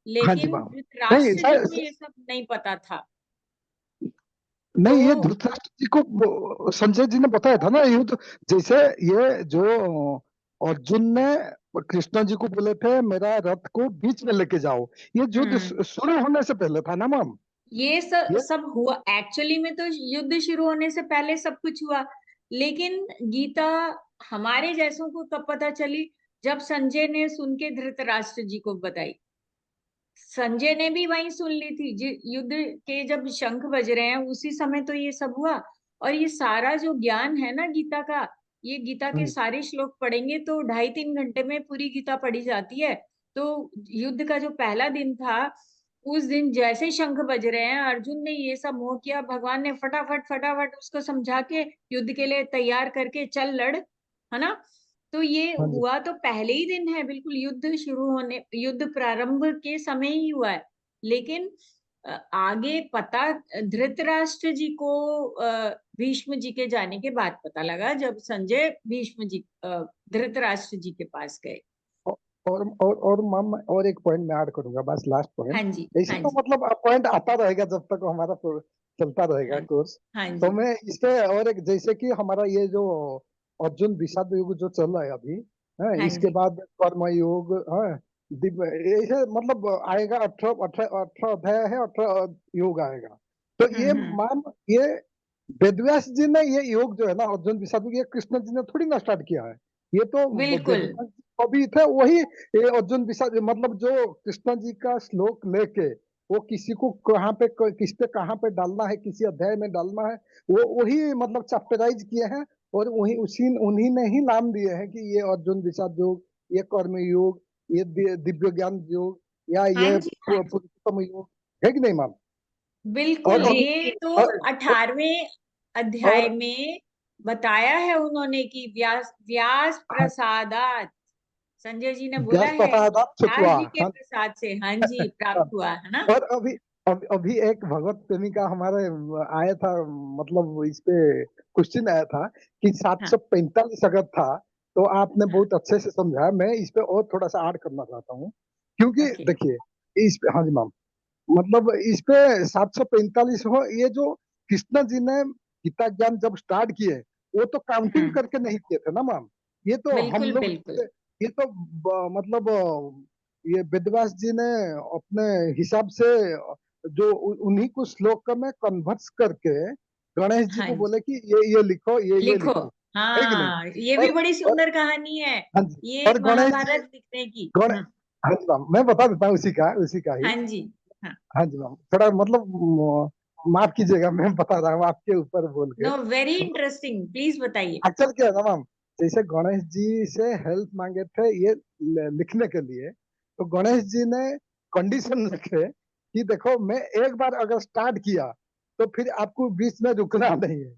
[SPEAKER 4] जी
[SPEAKER 2] लेकिन
[SPEAKER 4] मैम। नहीं
[SPEAKER 2] धृतराष्ट्र जी को ये सब नहीं पता था। तो
[SPEAKER 4] नहीं, ये धृतराष्ट्र जी को संजय जी ने बताया था ना युद्ध। जैसे ये जो अर्जुन ने कृष्ण जी को बोले थे मेरा रथ को बीच में लेके जाओ, ये युद्ध
[SPEAKER 2] हम्म
[SPEAKER 4] शुरू होने से पहले था ना मैम।
[SPEAKER 2] ये सब
[SPEAKER 4] ये
[SPEAKER 2] सब हुआ एक्चुअली में, तो युद्ध शुरू होने से पहले सब कुछ हुआ, लेकिन गीता हमारे जैसों को कब पता चली? जब संजय ने सुन के धृतराष्ट्र जी को बताई। संजय ने भी वही सुन ली थी, युद्ध के जब शंख बज रहे हैं उसी समय तो ये सब हुआ। और ये सारा जो ज्ञान है ना गीता का, ये गीता के सारे श्लोक पढ़ेंगे तो 2.5-3 घंटे में पूरी गीता पढ़ी जाती है। तो युद्ध का जो पहला दिन था, उस दिन जैसे शंख बज रहे हैं, अर्जुन ने ये सब मोह किया, भगवान ने फटाफट फटाफट उसको समझा के युद्ध के लिए तैयार करके चल लड़, है ना। तो ये
[SPEAKER 4] हाँ जी।
[SPEAKER 2] हुआ तो पहले ही दिन है, बिल्कुल युद्ध शुरू होने, युद्ध प्रारंभ के समय ही हुआ है। लेकिन आगे पता धृतराष्ट्र जी को भीष्म जी के जाने के बाद पता लगा, जब संजय भीष्म जी धृतराष्ट्र जी के पास गए।
[SPEAKER 4] और मैम और एक पॉइंट मैं ऐड करूंगा, बस लास्ट
[SPEAKER 2] हाँ
[SPEAKER 4] पॉइंट।
[SPEAKER 2] जी,
[SPEAKER 4] ऐसे
[SPEAKER 2] हाँ
[SPEAKER 4] तो
[SPEAKER 2] जी,
[SPEAKER 4] मतलब पॉइंट आता रहेगा जब तक हमारा चलता रहेगा
[SPEAKER 2] हाँ,
[SPEAKER 4] कोर्स।
[SPEAKER 2] हाँ
[SPEAKER 4] तो
[SPEAKER 2] जी,
[SPEAKER 4] मैं इस पे और एक, जैसे कि हमारा ये जो अर्जुन विषाद युग जो चल रहा है अभी, है,
[SPEAKER 2] हाँ
[SPEAKER 4] इसके
[SPEAKER 2] जी,
[SPEAKER 4] बाद कर्म योग, है, दिव्य, ऐसे मतलब आएगा। 18 अध्याय है, 18 योग आएगा। तो ये
[SPEAKER 2] हम्म,
[SPEAKER 4] मान, ये वेदव्यास जी ने ये योग जो है ना अर्जुन विषाद योग, ये कृष्ण जी ने थोड़ी ना स्टार्ट किया है। ये तो
[SPEAKER 2] बिल्कुल,
[SPEAKER 4] वेदव्यास जी कवि थे, वही ये अर्जुन विषाद, मतलब जो कृष्ण जी का श्लोक लेके वो किसी को कहाँ पे किस पे कहाँ पे डालना है, किसी अध्याय में डालना है, वो वही मतलब चैप्टराइज किए हैं। और वही उसी उन्हीं ने ही नाम दिए हैं कि ये अर्जुन विषाद योग, ये कर्म योग, ये दिव्य ज्ञान योग, या
[SPEAKER 2] हाँ
[SPEAKER 4] ये
[SPEAKER 2] जी, हाँ जी,
[SPEAKER 4] पुरुषोत्तम योग, है कि नहीं मैम?
[SPEAKER 2] बिल्कुल।
[SPEAKER 4] और
[SPEAKER 1] जी
[SPEAKER 2] ये तो
[SPEAKER 4] और,
[SPEAKER 2] 18वें अध्याय
[SPEAKER 4] और
[SPEAKER 2] में बताया है उन्होंने कि व्यास व्यास प्रसादात, संजय जी ने बोला
[SPEAKER 4] व्यास
[SPEAKER 2] है
[SPEAKER 4] प्रसाद
[SPEAKER 2] कि
[SPEAKER 4] आप
[SPEAKER 2] व्यास
[SPEAKER 4] छुटवा।
[SPEAKER 2] जी के
[SPEAKER 4] हाँ।
[SPEAKER 2] प्रसाद से, हाँ जी, प्राप्त हुआ है ना।
[SPEAKER 4] और अभी एक भगवत प्रेमी का हमारे आया था, मतलब इस पे क्वेश्चन आया था कि
[SPEAKER 2] हाँ,
[SPEAKER 4] 745 अगर था, तो आपने
[SPEAKER 2] हाँ,
[SPEAKER 4] बहुत अच्छे से समझाया। मैं इस पे और थोड़ा सा ऐड करना चाहता हूँ, क्योंकि
[SPEAKER 2] ओके,
[SPEAKER 4] देखिए इस पे, हाँ जी मैम, मतलब इस पे 745 हो, ये जो कृष्ण जी ने गीता ज्ञान जब स्टार्ट किए, वो तो काउंटिंग
[SPEAKER 2] हम्म,
[SPEAKER 4] करके नहीं किए थे ना मैम। ये तो हम
[SPEAKER 2] बिल्कुल
[SPEAKER 4] लोग,
[SPEAKER 2] बिल्कुल,
[SPEAKER 4] ये तो मतलब ये वेदव्यास जी ने अपने हिसाब से जो उन्हीं को श्लोक में कन्वर्ट करके गणेश जी
[SPEAKER 2] हाँ
[SPEAKER 4] को
[SPEAKER 2] जी,
[SPEAKER 4] बोले कि ये लिखो, ये
[SPEAKER 2] लिखो,
[SPEAKER 4] लिखो, है कि नहीं?
[SPEAKER 2] हाँ, ये भी
[SPEAKER 4] और
[SPEAKER 2] बड़ी
[SPEAKER 4] और
[SPEAKER 2] सुंदर कहानी है,
[SPEAKER 4] हाँ जी,
[SPEAKER 2] ये
[SPEAKER 4] और गणेश जी,
[SPEAKER 2] महाभारत लिखने की।
[SPEAKER 4] गण हाँ जी मैम, मैं बता देता हूँ उसी का ही।
[SPEAKER 2] हाँ जी, हाँ,
[SPEAKER 4] हाँ जी मैम, थोड़ा मतलब माफ कीजिएगा, मैं बता रहा हूँ आपके ऊपर बोल के।
[SPEAKER 2] नो, वेरी इंटरेस्टिंग, प्लीज बताइए।
[SPEAKER 4] एक्चुअल क्या है ना मैम, जैसे गणेश जी से हेल्प मांगे थे ये लिखने के लिए, तो गणेश जी ने कंडीशन रखे कि देखो, मैं एक बार अगर स्टार्ट किया तो फिर आपको बीच में रुकना नहीं है,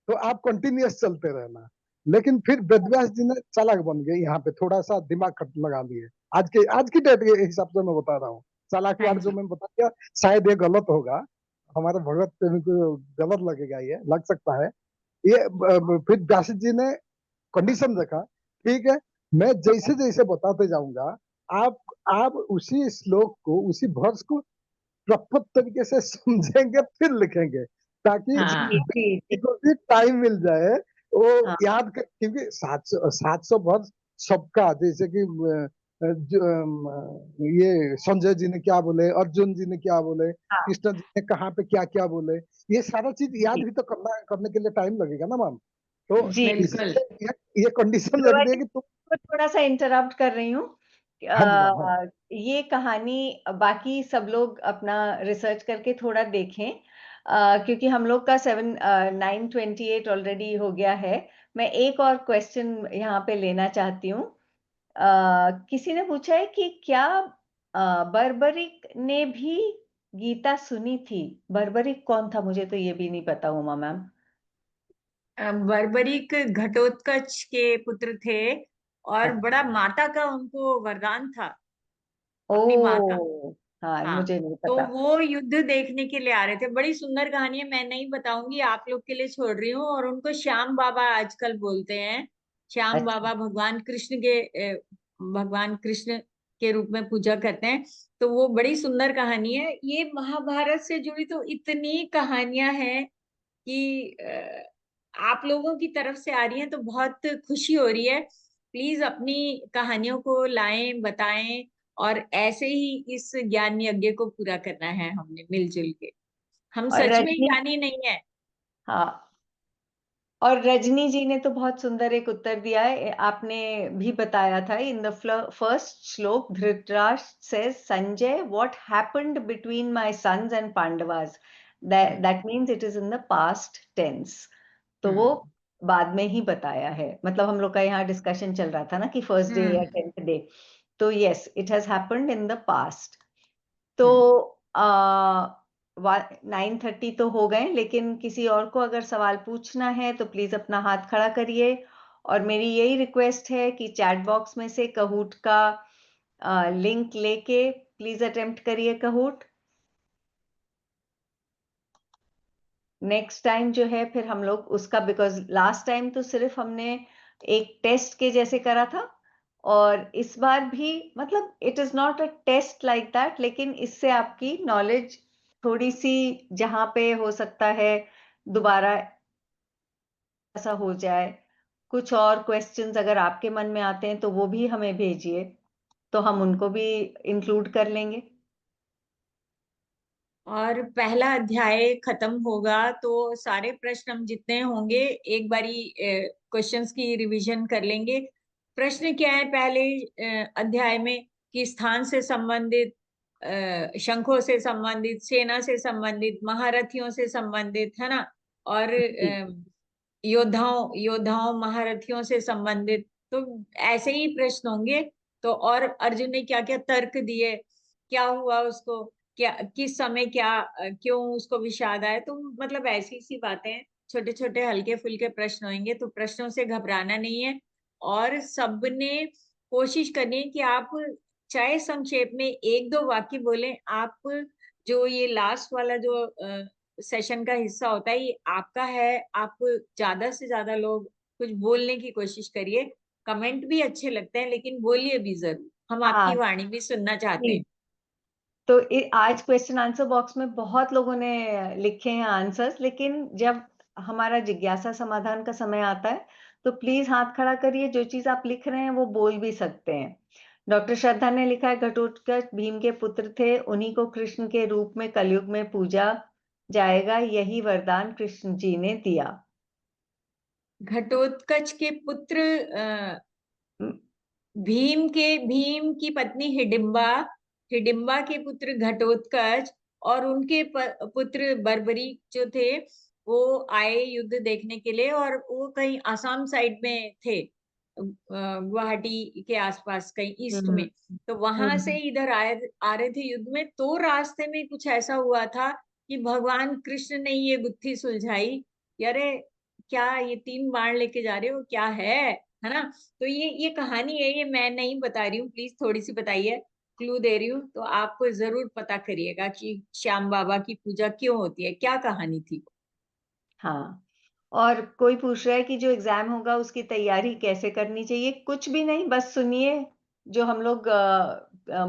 [SPEAKER 4] तो आप कंटिन्यूअस चलते रहना। लेकिन फिर वेदव्यास जी ने चालाक बन गए, यहाँ पे थोड़ा सा दिमाग खट लगा दिए। आज की डेट के हिसाब से मैं बता रहा हूँ, चालाक
[SPEAKER 2] हाँ
[SPEAKER 4] वार जो
[SPEAKER 2] जी,
[SPEAKER 4] मैं बता दिया, शायद ये गलत होगा, हमारे भगत प्रेमी को गलत लगेगा, ये लग सकता है। ये फिर व्यास जी ने कंडीशन रखा, ठीक है, मैं जैसे जैसे बताते जाऊंगा, आप आप उसी श्लोक को, उसी वर्ष को प्रॉपर तरीके से समझेंगे, फिर लिखेंगे, ताकि
[SPEAKER 2] हाँ,
[SPEAKER 1] जी जी जी,
[SPEAKER 4] को भी टाइम मिल जाए वो
[SPEAKER 1] हाँ
[SPEAKER 4] याद कर। क्योंकि 700 वर्ष सबका, जैसे कि ये संजय जी ने क्या बोले, अर्जुन जी ने क्या बोले,
[SPEAKER 1] हाँ
[SPEAKER 4] कृष्ण जी ने कहाँ पे क्या क्या बोले, ये सारा चीज याद
[SPEAKER 1] जी
[SPEAKER 4] भी तो करने के लिए टाइम लगेगा ना मैम। तो
[SPEAKER 1] जी
[SPEAKER 2] बिल्कुल,
[SPEAKER 4] इसलिए ये कंडीशन रख दिया
[SPEAKER 1] शिवाजी
[SPEAKER 4] कि तुम।
[SPEAKER 1] को थोड़ा सा इंटरप्ट कर रही हूँ।
[SPEAKER 4] हाँ जी मैम, हाँ।
[SPEAKER 1] ये कहानी बाकी सब लोग अपना रिसर्च करके थोड़ा देखें, क्योंकि हम लोग का 9:28 ऑलरेडी हो गया है। मैं एक और क्वेश्चन यहाँ पे लेना चाहती हूँ। किसी ने पूछा है कि क्या बर्बरिक ने भी गीता सुनी थी? बर्बरिक कौन था? मुझे तो ये भी नहीं पता, उमा मैम।
[SPEAKER 2] बर्बरीक घटोत्कच के पुत्र थे, और बड़ा
[SPEAKER 1] अच्छा।
[SPEAKER 2] माता का उनको वरदान था, अपनी माता।
[SPEAKER 1] ओ, हाँ,
[SPEAKER 2] हाँ,
[SPEAKER 1] मुझे नहीं
[SPEAKER 2] तो
[SPEAKER 1] पता।
[SPEAKER 2] वो युद्ध देखने के लिए आ रहे थे। बड़ी सुंदर कहानी है, मैं नहीं बताऊंगी, आप लोग के लिए छोड़ रही हूँ। और उनको श्याम बाबा आजकल बोलते हैं। श्याम
[SPEAKER 1] अच्छा।
[SPEAKER 2] बाबा भगवान कृष्ण के भगवान कृष्ण के रूप में पूजा करते हैं। तो वो बड़ी सुंदर कहानी है। ये महाभारत से जुड़ी तो इतनी कहानियां हैं कि आप लोगों की तरफ से आ रही हैं तो बहुत खुशी हो रही है। प्लीज अपनी कहानियों को लाएं, बताएं, और ऐसे ही इस ज्ञान यज्ञ को पूरा करना है हमने मिलजुल के। हम
[SPEAKER 1] और
[SPEAKER 2] सच में
[SPEAKER 1] रजनी,
[SPEAKER 2] ज्ञानी नहीं है।
[SPEAKER 1] हाँ, और रजनी जी ने तो बहुत सुंदर एक उत्तर दिया है, आपने भी बताया था इन द फर्स्ट श्लोक Dhritarashtra says Sanjay what happened between my sons and Pandavas, that means it is in the past tense, तो वो बाद में ही बताया है, मतलब हम लोग का यहाँ डिस्कशन चल रहा था ना कि फर्स्ट डे या 10th डे, तो yes it has happened in the past. तो 9:30 तो हो गए, लेकिन किसी और को अगर सवाल पूछना है तो प्लीज अपना हाथ खड़ा करिए, और मेरी यही रिक्वेस्ट है कि चैट बॉक्स में से कहूट का लिंक लेके प्लीज अटेम्प्ट करिए कहूट। नेक्स्ट टाइम जो है फिर हम लोग उसका, बिकॉज लास्ट टाइम तो सिर्फ हमने एक टेस्ट के जैसे करा था, और इस बार भी मतलब it is not a taste like that, लेकिन इससे आपकी नॉलेज थोड़ी सी, जहां पे हो सकता है दोबारा ऐसा हो जाए, कुछ और क्वेश्चंस अगर आपके मन में आते हैं तो वो भी हमें भेजिए, तो हम उनको भी इंक्लूड कर लेंगे।
[SPEAKER 2] और पहला अध्याय खत्म होगा तो सारे प्रश्न हम जितने होंगे एक बारी क्वेश्चंस की रिवीजन कर लेंगे। प्रश्न क्या है पहले अध्याय में कि स्थान से संबंधित, शंखों से संबंधित, सेना से संबंधित, महारथियों से संबंधित, है ना, और योद्धाओं योद्धाओं महारथियों से संबंधित, तो ऐसे ही प्रश्न होंगे। तो और अर्जुन ने क्या क्या तर्क दिए, क्या हुआ उसको, क्या किस समय क्या क्यों उसको विषाद आया, तो मतलब ऐसी सी बातें, छोटे छोटे हल्के फुल्के प्रश्न होंगे, तो प्रश्नों से घबराना नहीं है। और सबने कोशिश करनी है कि आप चाहे संक्षेप में एक दो वाक्य बोलें। आप जो ये लास्ट वाला जो सेशन का हिस्सा होता है ये आपका है, आप ज्यादा से ज्यादा लोग कुछ बोलने की कोशिश करिए। कमेंट भी अच्छे लगते हैं लेकिन बोलिए भी जरूर, हम आपकी
[SPEAKER 1] हाँ
[SPEAKER 2] वाणी भी सुनना चाहते हैं।
[SPEAKER 1] तो आज क्वेश्चन आंसर बॉक्स में बहुत लोगों ने लिखे हैं आंसर्स, लेकिन जब हमारा जिज्ञासा समाधान का समय आता है तो प्लीज हाथ खड़ा करिए, जो चीज आप लिख रहे हैं वो बोल भी सकते हैं। डॉक्टर श्रद्धा ने लिखा है घटोत्कच भीम के पुत्र थे, उन्हीं को कृष्ण के रूप में कलयुग में पूजा जाएगा, यही वरदान कृष्ण जी ने दिया।
[SPEAKER 2] घटोत्कच के पुत्र
[SPEAKER 1] हम्म,
[SPEAKER 2] भीम की पत्नी हिडिंबा, हिडिंबा के पुत्र घटोत्कच, और उनके पुत्र बर्बरी जो थे वो आए युद्ध देखने के लिए, और वो कहीं आसाम साइड में थे, गुवाहाटी के आसपास कहीं ईस्ट
[SPEAKER 1] हम्म,
[SPEAKER 2] में। तो वहां से इधर आ रहे थे युद्ध में, तो रास्ते में कुछ ऐसा हुआ था कि भगवान कृष्ण ने ये गुत्थी सुलझाई, अरे क्या ये 3 बाण लेके जा रहे हो, क्या है ना। तो ये कहानी है, ये मैं नहीं बता रही हूँ, प्लीज थोड़ी सी बताइए, क्लू दे रही हूँ, तो आप जरूर पता करिएगा कि श्याम बाबा की पूजा क्यों होती है, क्या कहानी थी।
[SPEAKER 1] हाँ, और कोई पूछ रहा है कि जो एग्जाम होगा उसकी तैयारी कैसे करनी चाहिए। कुछ भी नहीं, बस सुनिए, जो हम लोग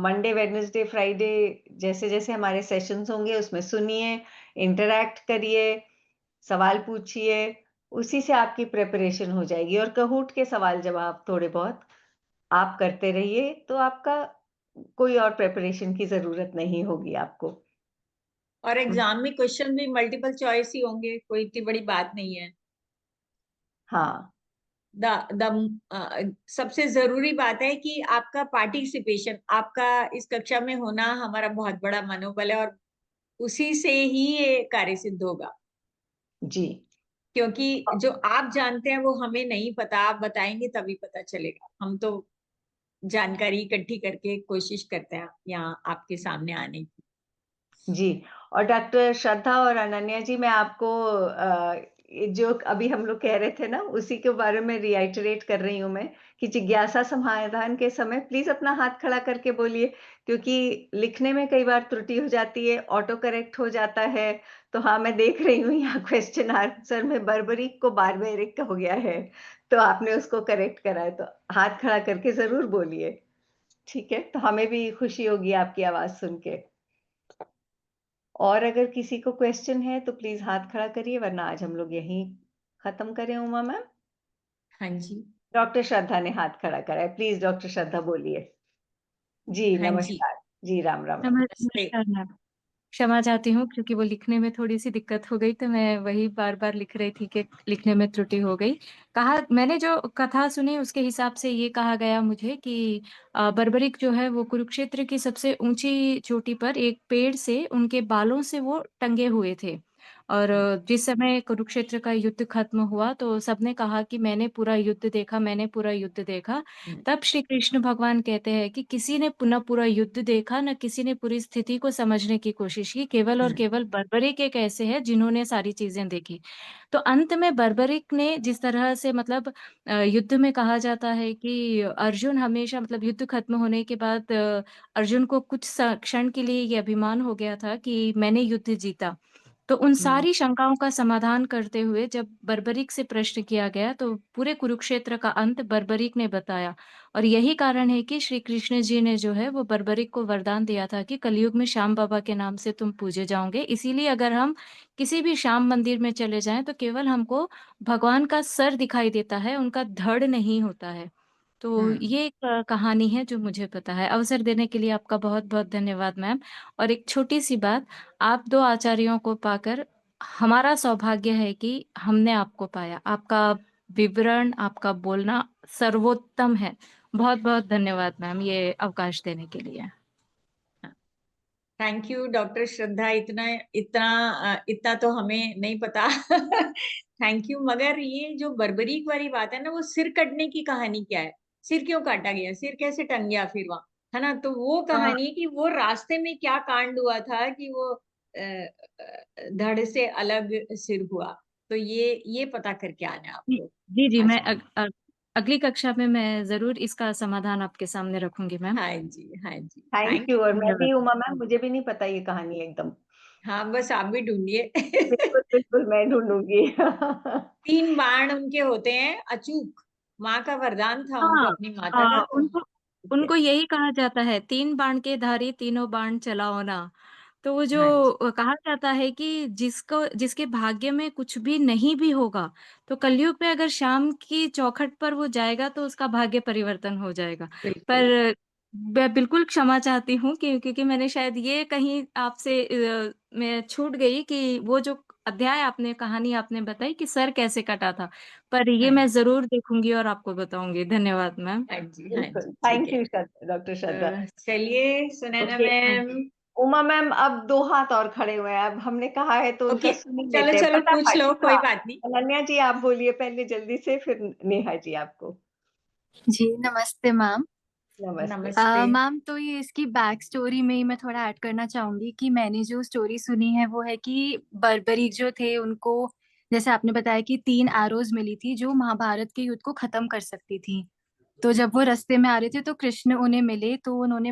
[SPEAKER 1] मंडे वेडनेसडे फ्राइडे जैसे जैसे हमारे सेशंस होंगे उसमें सुनिए, इंटरैक्ट करिए, सवाल पूछिए, उसी से आपकी प्रिपरेशन हो जाएगी। और कहूट के सवाल जवाब थोड़े बहुत आप करते रहिए, तो आपका कोई और प्रिपरेशन की जरूरत नहीं होगी आपको।
[SPEAKER 2] और एग्जाम में क्वेश्चन भी मल्टीपल चॉइस ही होंगे, कोई इतनी बड़ी बात नहीं है।
[SPEAKER 1] हाँ
[SPEAKER 2] द द सबसे जरूरी बात है कि आपका पार्टिसिपेशन, आपका इस कक्षा में होना हमारा बहुत बड़ा मनोबल है, और उसी से ही ये कार्य सिद्ध होगा।
[SPEAKER 1] जी।
[SPEAKER 2] क्योंकि जो आप जानते हैं वो हमें नहीं पता, आप बताएंगे तभी पता चलेगा। हम तो जानकारी इकट्ठी करके कोशिश करते हैं यहाँ आपके सामने आने की।
[SPEAKER 1] जी, और डॉक्टर श्रद्धा और अनन्या जी, मैं आपको जो अभी हम लोग कह रहे थे ना उसी के बारे में रिआइटरेट कर रही हूँ मैं, कि जिज्ञासा समाधान के समय प्लीज अपना हाथ खड़ा करके बोलिए, क्योंकि लिखने में कई बार त्रुटि हो जाती है, ऑटो करेक्ट हो जाता है। तो हाँ, मैं देख रही हूँ यहाँ क्वेश्चन आंसर में बर्बरिक को बारबेरिक हो गया है, तो आपने उसको करेक्ट करा है, तो हाथ खड़ा करके जरूर बोलिए। ठीक है, तो हमें भी खुशी होगी आपकी आवाज सुन के। और अगर किसी को क्वेश्चन है तो प्लीज हाथ खड़ा करिए, वरना आज हम लोग यहीं खत्म करें। उमा मैम,
[SPEAKER 2] हाँ जी।
[SPEAKER 1] डॉक्टर श्रद्धा ने हाथ खड़ा करा है, प्लीज डॉक्टर श्रद्धा बोलिए। जी
[SPEAKER 2] हाँ जी।
[SPEAKER 1] नमस्कार। जी राम राम राम।
[SPEAKER 2] नमस्ते।
[SPEAKER 5] नमस्कार मैम। क्षमा चाहती हूँ क्योंकि वो लिखने में थोड़ी-सी दिक्कत हो गई, तो मैं वही बार-बार लिख रही थी कि लिखने में त्रुटि हो गई। मैंने जो कथा सुनी उसके हिसाब से ये कहा गया मुझे कि बर्बरीक जो है वो कुरुक्षेत्र की सबसे ऊँची चोटी पर एक पेड़ से उनके बालों से वो टंगे हुए थे। और जिस समय कुरुक्षेत्र का युद्ध खत्म हुआ तो सबने कहा कि मैंने पूरा युद्ध देखा। तब श्री कृष्ण भगवान कहते हैं कि किसी ने न पूरा युद्ध देखा, न किसी ने पूरी स्थिति को समझने की कोशिश की, केवल और केवल बर्बरीक एक ऐसे हैं जिन्होंने सारी चीज़ें देखी। तो अंत में बर्बरीक ने जिस तरह से मतलब युद्ध में कहा जाता है कि अर्जुन हमेशा मतलब युद्ध खत्म होने के बाद अर्जुन को कुछ क्षण के लिए ये अभिमान हो गया था कि मैंने युद्ध जीता। तो उन सारी शंकाओं का समाधान करते हुए जब बर्बरीक से प्रश्न किया गया तो पूरे कुरुक्षेत्र का अंत बर्बरीक ने बताया। और यही कारण है कि श्री कृष्ण जी ने जो है वो बर्बरीक को वरदान दिया था कि कलयुग में श्याम बाबा के नाम से तुम पूजे जाओगे। इसीलिए अगर हम किसी भी श्याम मंदिर में चले जाएं तो केवल हमको भगवान का सर दिखाई देता है, उनका धड़ नहीं होता है। तो ये एक कहानी है जो मुझे पता है। अवसर देने के लिए आपका बहुत-बहुत धन्यवाद मैम। और एक छोटी-सी बात, आप 2 आचार्यों को पाकर हमारा सौभाग्य है कि हमने आपको पाया। आपका विवरण, आपका बोलना सर्वोत्तम है। बहुत-बहुत धन्यवाद मैम ये अवकाश देने के लिए।
[SPEAKER 2] थैंक यू डॉक्टर श्रद्धा, इतना इतना तो हमें नहीं पता। Thank you. मगर ये जो बर्बरीक वाली बात है ना, वो सिर कटने की कहानी क्या है? सिर क्यों काटा गया? सिर कैसे टंग गया फिर वहां, है ना? तो वो कहानी है कि वो रास्ते में क्या कांड हुआ था कि वो धड़ से अलग सिर हुआ। तो ये पता करके आना है
[SPEAKER 5] जी,
[SPEAKER 2] आपको।
[SPEAKER 5] जी, जी, मैं
[SPEAKER 2] अच्छा।
[SPEAKER 5] अगली कक्षा में मैं ज़रूर इसका समाधान आपके सामने रखूँगी मैम।
[SPEAKER 2] हाँ जी, हाँ जी।
[SPEAKER 1] Thank
[SPEAKER 2] thank
[SPEAKER 1] you. और
[SPEAKER 2] यू।
[SPEAKER 1] मैं भी उमा
[SPEAKER 5] धन्यवाद।
[SPEAKER 1] मैम, मुझे भी नहीं पता ये कहानी एकदम।
[SPEAKER 2] हाँ, बस आप भी ढूंढिए।
[SPEAKER 1] बिल्कुल, बिल्कुल मैं ढूँढूँगी।
[SPEAKER 2] 3 बाण उनके होते हैं अचूक। माँ का वरदान था उनको,
[SPEAKER 5] हाँ,
[SPEAKER 2] अपनी माता का, तो
[SPEAKER 5] उनको उनको यही कहा जाता है, 3 बाण के धारी तीनों बाण चलाओ ना। तो वो जो
[SPEAKER 2] हाँ जी।
[SPEAKER 5] कहा जाता है कि जिसके भाग्य में कुछ भी नहीं भी होगा, तो कलयुग में अगर शाम की चौखट पर वो जाएगा तो उसका भाग्य परिवर्तन हो जाएगा।
[SPEAKER 2] बिल्कुल।
[SPEAKER 5] पर मैं बिल्कुल क्षमा चाहती हूँ कि क्योंकि मैंने शायद ये कहीं आपसे मैं छूट गई कि वो जो कहानी आपने बताई कि सर कैसे कटा था। पर ये
[SPEAKER 2] हाँ
[SPEAKER 5] मैं
[SPEAKER 2] जी,
[SPEAKER 5] ज़रूर देखूँगी और आपको बताऊँगी। धन्यवाद मैम।
[SPEAKER 2] हाँ जी, हाँ
[SPEAKER 1] बिल्कुल,
[SPEAKER 2] जी, ठीक
[SPEAKER 1] थैंक
[SPEAKER 2] है।
[SPEAKER 1] यू डॉक्टर श्रद्धा।
[SPEAKER 2] चलिए Sunaina
[SPEAKER 1] okay,
[SPEAKER 2] ma'am.
[SPEAKER 1] Uma ma'am अब 2 हाथ और खड़े हुए हैं। अब हमने कहा है तो उनका
[SPEAKER 2] ओके,
[SPEAKER 1] सुन ही
[SPEAKER 2] चलो
[SPEAKER 1] लेते हैं
[SPEAKER 2] चलो पूछ
[SPEAKER 1] फटाफट।
[SPEAKER 2] लो, कोई
[SPEAKER 1] हाँ,
[SPEAKER 2] बात नहीं।
[SPEAKER 1] अनन्या जी आप बोलिए पहले जल्दी से, फिर नेहा जी आपको।
[SPEAKER 6] जी नमस्ते मैम।
[SPEAKER 1] नमस्ते।
[SPEAKER 2] नमस्ते।
[SPEAKER 6] मैम तो ये इसकी बैक स्टोरी में ही मैं थोड़ा ऐड करना चाहूंगी कि मैंने जो स्टोरी सुनी है वो है कि बर्बरीक जो थे उनको, जैसे आपने बताया कि 3 एरोज मिली थी जो महाभारत के युद्ध को खत्म कर सकती थी। तो जब वो रास्ते में आ रहे थे तो कृष्ण उन्हें मिले तो उन्होंने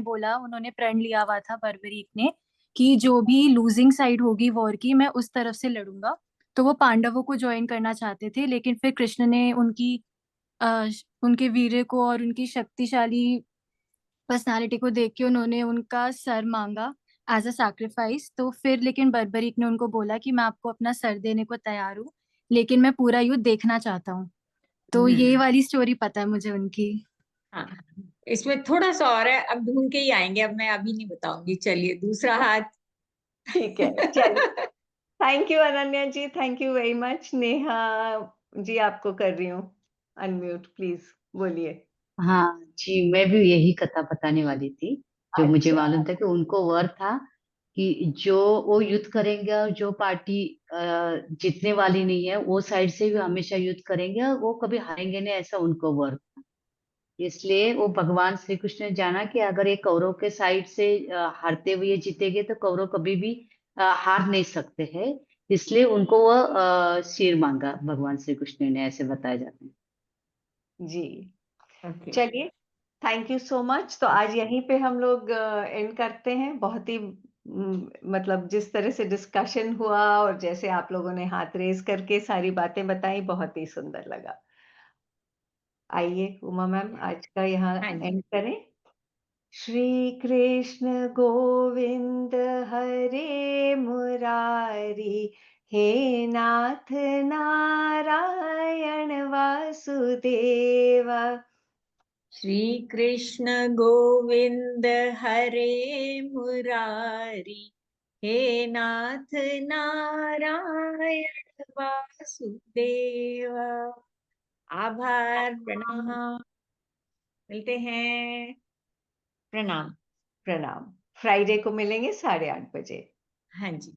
[SPEAKER 6] प्रण लिया हुआ था बर्बरीक ने कि जो भी लूजिंग साइड होगी वॉर की मैं उस तरफ से लड़ूंगा। तो वो पांडवों को ज्वाइन करना चाहते थे, लेकिन फिर कृष्ण ने उनके वीर्य को और उनकी शक्तिशाली पर्सनालिटी को देख के उन्होंने उनका सर मांगा एज अ सैक्रिफाइस। तो फिर लेकिन बर्बरीक ने उनको बोला कि मैं आपको अपना सर देने को तैयार हूँ, लेकिन मैं पूरा युद्ध देखना चाहता हूँ। तो ये वाली स्टोरी पता है मुझे उनकी।
[SPEAKER 2] हाँ, इसमें थोड़ा सा और है, अब ढूंढ के ही आएंगे, अब मैं अभी नहीं बताऊंगी। चलिए दूसरा हाथ।
[SPEAKER 1] ठीक है, चलिए। Thank you Ananya ji, thank you very much. Neha ji आपको कर रही हूँ अनम्यूट, प्लीज बोलिए।
[SPEAKER 7] हाँ जी, मैं भी यही कथा बताने वाली थी। जो मुझे
[SPEAKER 1] अच्छा,
[SPEAKER 7] मालूम था कि उनको वर था कि जो वो युद्ध करेंगे और जो पार्टी जीतने वाली नहीं है वो साइड से भी हमेशा युद्ध करेंगे और वो कभी हारेंगे नहीं, ऐसा उनको वर था। इसलिए वो भगवान श्री कृष्ण ने जाना कि अगर ये कौरव के साइड से हारते हुए जीतेंगे तो कौरव कभी भी हार नहीं सकते हैं। इसलिए उनको वो सिर मांगा भगवान श्री कृष्ण ने, ऐसे बताया जाता है।
[SPEAKER 1] जी
[SPEAKER 2] ओके।
[SPEAKER 1] चलिए, थैंक यू सो मच। तो आज यहीं पे हम लोग एंड करते हैं। बहुत ही मतलब जिस तरह से डिस्कशन हुआ और जैसे आप लोगों ने हाथ रेज करके सारी बातें बताई, बहुत ही सुंदर लगा। आइए उमा मैम आज का यहाँ
[SPEAKER 2] हाँ जी।
[SPEAKER 1] एंड करें। श्री कृष्ण गोविंद हरे मुरारी, हे नाथ नारायण वासुदेव।
[SPEAKER 2] श्री कृष्ण गोविंद हरे मुरारी, हे नाथ नारायण वासुदेव। आभार, प्रणाम, मिलते हैं, प्रणाम।
[SPEAKER 1] प्रणाम। फ्राइडे को मिलेंगे 8:30 बजे।
[SPEAKER 2] हाँ जी।